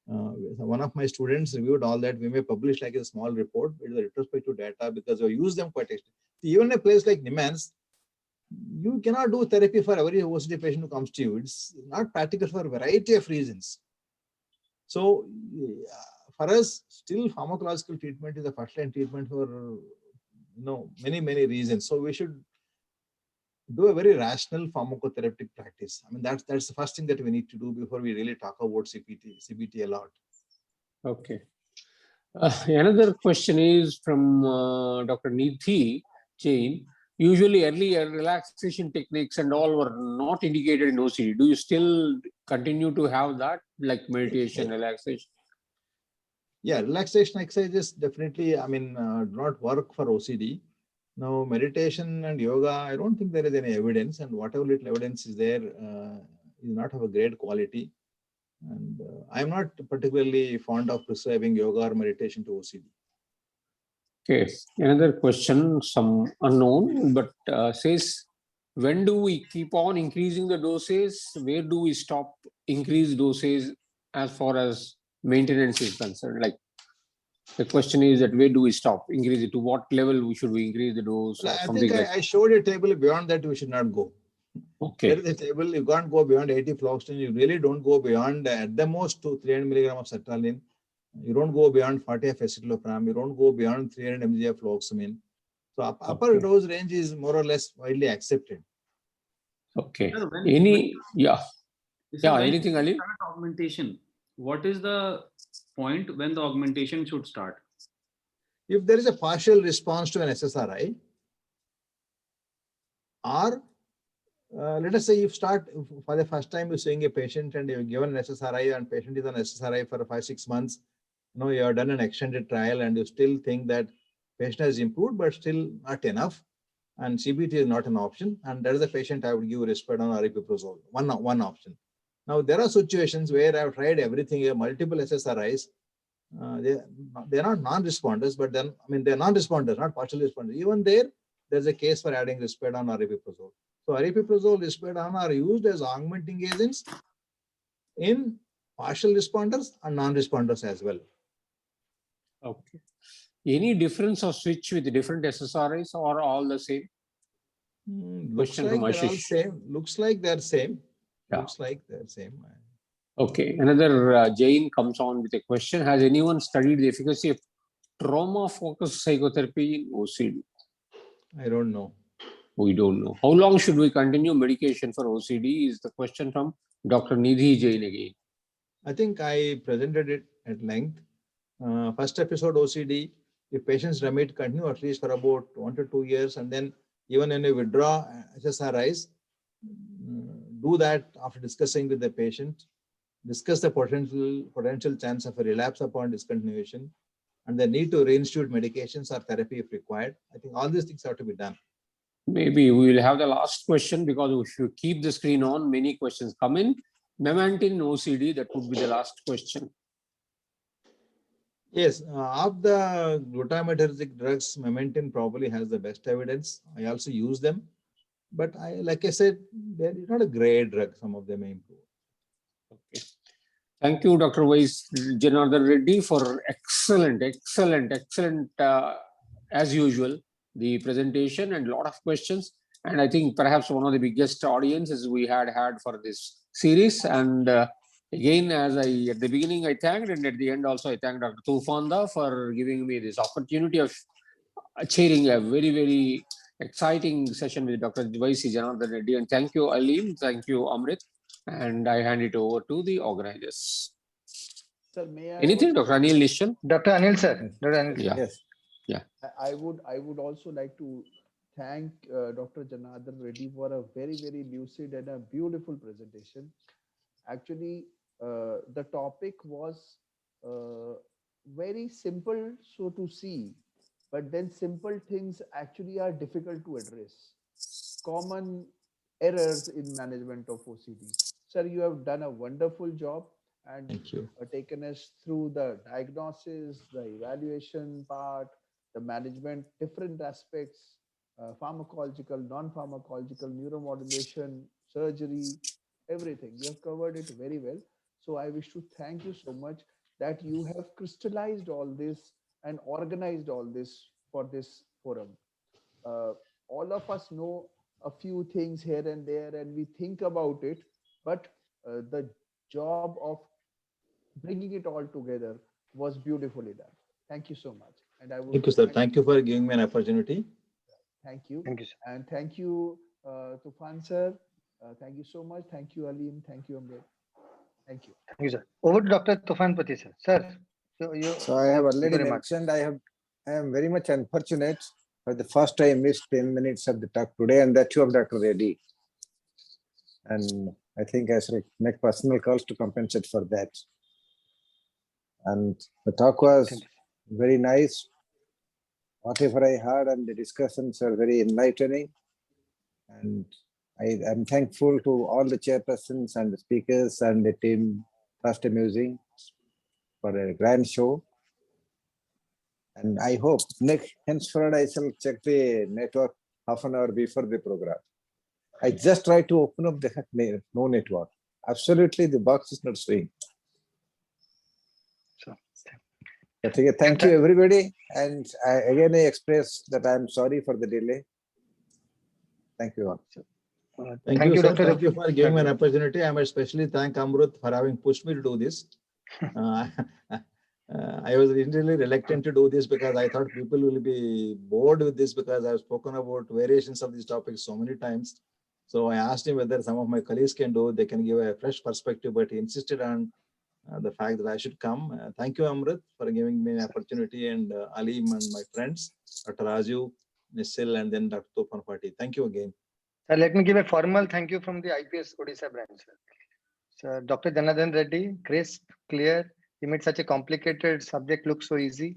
one of my students reviewed all that. We may publish like a small report with the retrospective data because we use them quite extensively. Even a place like Nimans, you cannot do therapy for every OCD patient who comes to you. It's not practical for a variety of reasons. So for us, still pharmacological treatment is a first-line treatment for many reasons. So we should do a very rational pharmacotherapeutic practice. I mean, that's the first thing that we need to do before we really talk about CBT a lot. Okay. Another question is from Dr. Nidhi Jain. Usually earlier relaxation techniques and all were not indicated in OCD. Do you still continue to have that, like meditation, relaxation? Yeah, relaxation exercises definitely, I mean, do not work for OCD. Now, meditation and yoga, I don't think there is any evidence, and whatever little evidence is there is not of a great quality. And I'm not particularly fond of prescribing yoga or meditation to OCD. Okay, another question, some unknown, but says, when do we keep on increasing the doses? Where do we stop increase doses as far as maintenance is concerned? Like the question is that where do we stop? Increase it to what level should we increase the dose? Well, or I something think like I showed a table beyond that we should not go. Okay. There is a table, you can't go beyond 80 fluoxetine. You really don't go beyond at the most to 300 milligram of sertraline. You don't go beyond 40 of escitalopram. You don't go beyond 300 mg of fluoxamine. So upper dose range is more or less widely accepted. Okay. Sir, Anything, Ali? Start augmentation. What is the point when the augmentation should start? If there is a partial response to an SSRI, or let us say you start for the first time you're seeing a patient and you're given an SSRI and patient is on SSRI for 5-6 months, you have done an extended trial and you still think that patient has improved but still not enough and CBT is not an option, and that is the patient I would give risperidone or aripiprazole, one option. Now there are situations where I've tried everything, multiple SSRIs, they're not non-responders, but then, I mean, they're non-responders, not partial responders. Even there's a case for adding risperidone or aripiprazole. So aripiprazole, risperidone are used as augmenting agents in partial responders and non-responders as well. Okay. Any difference of switch with different SSRIs or all the same? Looks like they're all same. Looks like they're same. Yeah. Looks like they're same. Okay. Another Jain comes on with a question. Has anyone studied the efficacy of trauma-focused psychotherapy in OCD? I don't know. We don't know. How long should we continue medication for OCD is the question from Dr. Nidhi Jain again. I think I presented it at length. First episode OCD, if patients remit, continue at least for about 1 to 2 years, and then even when you withdraw SSRIs, do that after discussing with the patient, discuss the potential chance of a relapse upon discontinuation, and the need to reinstitute medications or therapy if required. I think all these things have to be done. Maybe we will have the last question because if you keep the screen on, many questions come in. Memantine OCD, that would be the last question. Yes, of the glutamatergic drugs, memantine probably has the best evidence. I also use them, but like I said, they're not a great drug. Some of them may improve. Okay. Thank you, Dr. Vice Janardhan Reddy, for excellent, as usual, the presentation and a lot of questions. And I think perhaps one of the biggest audiences we had for this series. And again, as at the beginning I thanked, and at the end also I thank Dr. Tufanda for giving me this opportunity of chairing a very, very exciting session with Dr. Vice Janardhan Reddy. And thank you, Aleem. Thank you, Amrit. And I hand it over to the organizers. Sir, may I Anything, also- Dr. Anil Nishal? Dr. Anil sir. Dr. Anil. Yeah. Yes. Yeah. I would also like to thank Dr. Janardhan Reddy for a very, very lucid and a beautiful presentation. Actually, the topic was very simple, so to see, but then simple things actually are difficult to address. common errors in management of OCD. Sir, you have done a wonderful job and Thank you. taken us through the diagnosis, the evaluation part, the management, different aspects, pharmacological, non-pharmacological, neuromodulation, surgery, everything. You have covered it very well. So I wish to thank you so much that you have crystallized all this and organized all this for this forum. All of us know a few things here and there and we think about it, but the job of bringing it all together was beautifully done. Thank you so much. And I would Thank you, sir. Thank you for giving me an opportunity. thank you. Thank you, sir. And thank you, Tufan sir. Thank you so much. Thank you, Alim. Thank you, Amrit. Thank you. Thank you, sir. Over to Dr. Tufan Pati, sir. Sir, So I have already your remarks. mentioned I am very much unfortunate. For the first I missed 10 minutes of the talk today, and that too of Dr. Reddy. And I think I should make personal calls to compensate for that. And the talk was Thank you. very nice. Whatever I heard and the discussions are very enlightening. And I am thankful to all the chairpersons and the speakers and the team, Trust Amusing, for a grand show. And I hope henceforward I shall check the network half an hour before the program. I just try to open up the no network. Absolutely, the box is not showing. So, Thank you, everybody. And again, I express that I am sorry for the delay. Thank you all. Thank you, sir. Dr. Thank you for giving me an opportunity. I must especially thank Amrut for having pushed me to do this. I was really reluctant to do this because I thought people will be bored with this because I've spoken about variations of these topics so many times. So I asked him whether some of my colleagues can do, they can give a fresh perspective, but he insisted on the fact that I should come. Thank you, Amrit, for giving me an opportunity, and Alim and my friends, Dr. Raju, Nisil, and then Dr. Tufan Pati. Thank you again. Sir, let me give a formal thank you from the IPS Odisha branch. Sir, Dr. Janardhan Reddy, crisp, clear. He made such a complicated subject look so easy.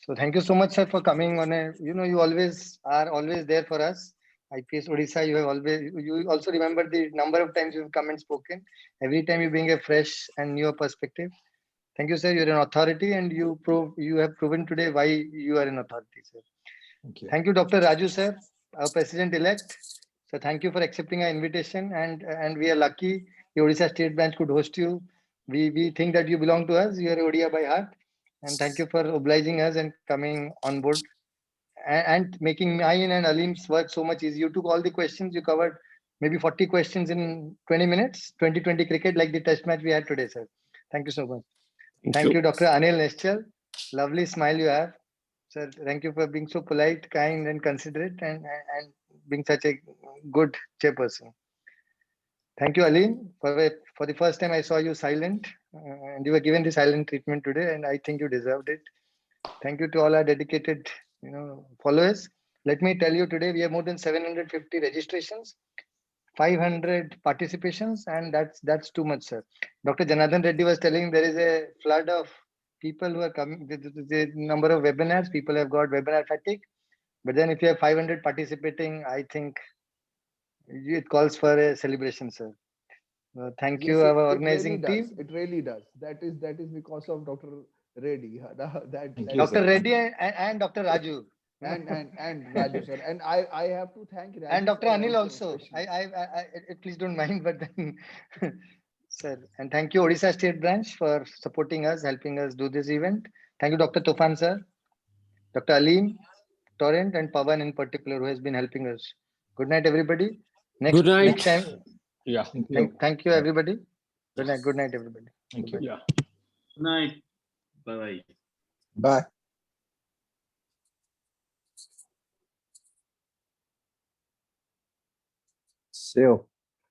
So thank you so much, sir, for coming on a, you always are there for us. IPS Odisha, you also remember the number of times you've come and spoken. Every time you bring a fresh and newer perspective. Thank you, sir. You're an authority and you have proven today why you are an authority, sir. Thank you. Thank you, Dr. Raju, sir, our president-elect. So thank you for accepting our invitation, and we are lucky the Odisha State Branch could host you. We think that you belong to us. You are Odia by heart, and thank you for obliging us and coming on board and making mine and Alim's work so much easy. You took all the questions. You covered maybe 40 questions in 20 minutes, 2020 cricket like the test match we had today, sir. Thank you so much. Thank you, Dr. Anil Neschal. Lovely smile you have. Sir, thank you for being so polite, kind, and considerate, and being such a good chairperson. Thank you, Alim. For the first time, I saw you silent, and you were given the silent treatment today, and I think you deserved it. Thank you to all our dedicated, followers. Let me tell you, today we have more than 750 registrations, 500 participations, and that's too much, sir. Dr. Janardhan Reddy was telling there is a flood of people who are coming. The number of webinars, people have got webinar fatigue. But then if you have 500 participating, I think it calls for a celebration, sir. Thank you, our organizing team. It really does. That is because of Dr. Reddy. Dr. Reddy and Dr. Raju. and Raju, sir. And I have to thank Raju. And Dr. Anil also. especially. Please don't mind, but then, sir. And thank you, Odisha State Branch, for supporting us, helping us do this event. Thank you, Dr. Tufan, sir, Dr. Alim, Torrent, and Pawan in particular, who has been helping us. Good night, everybody. Good night. Next time. Yeah. Thank you, everybody. Good night. Good night, everybody. Thank you. Yeah. Good night. Bye-bye. Bye. See you.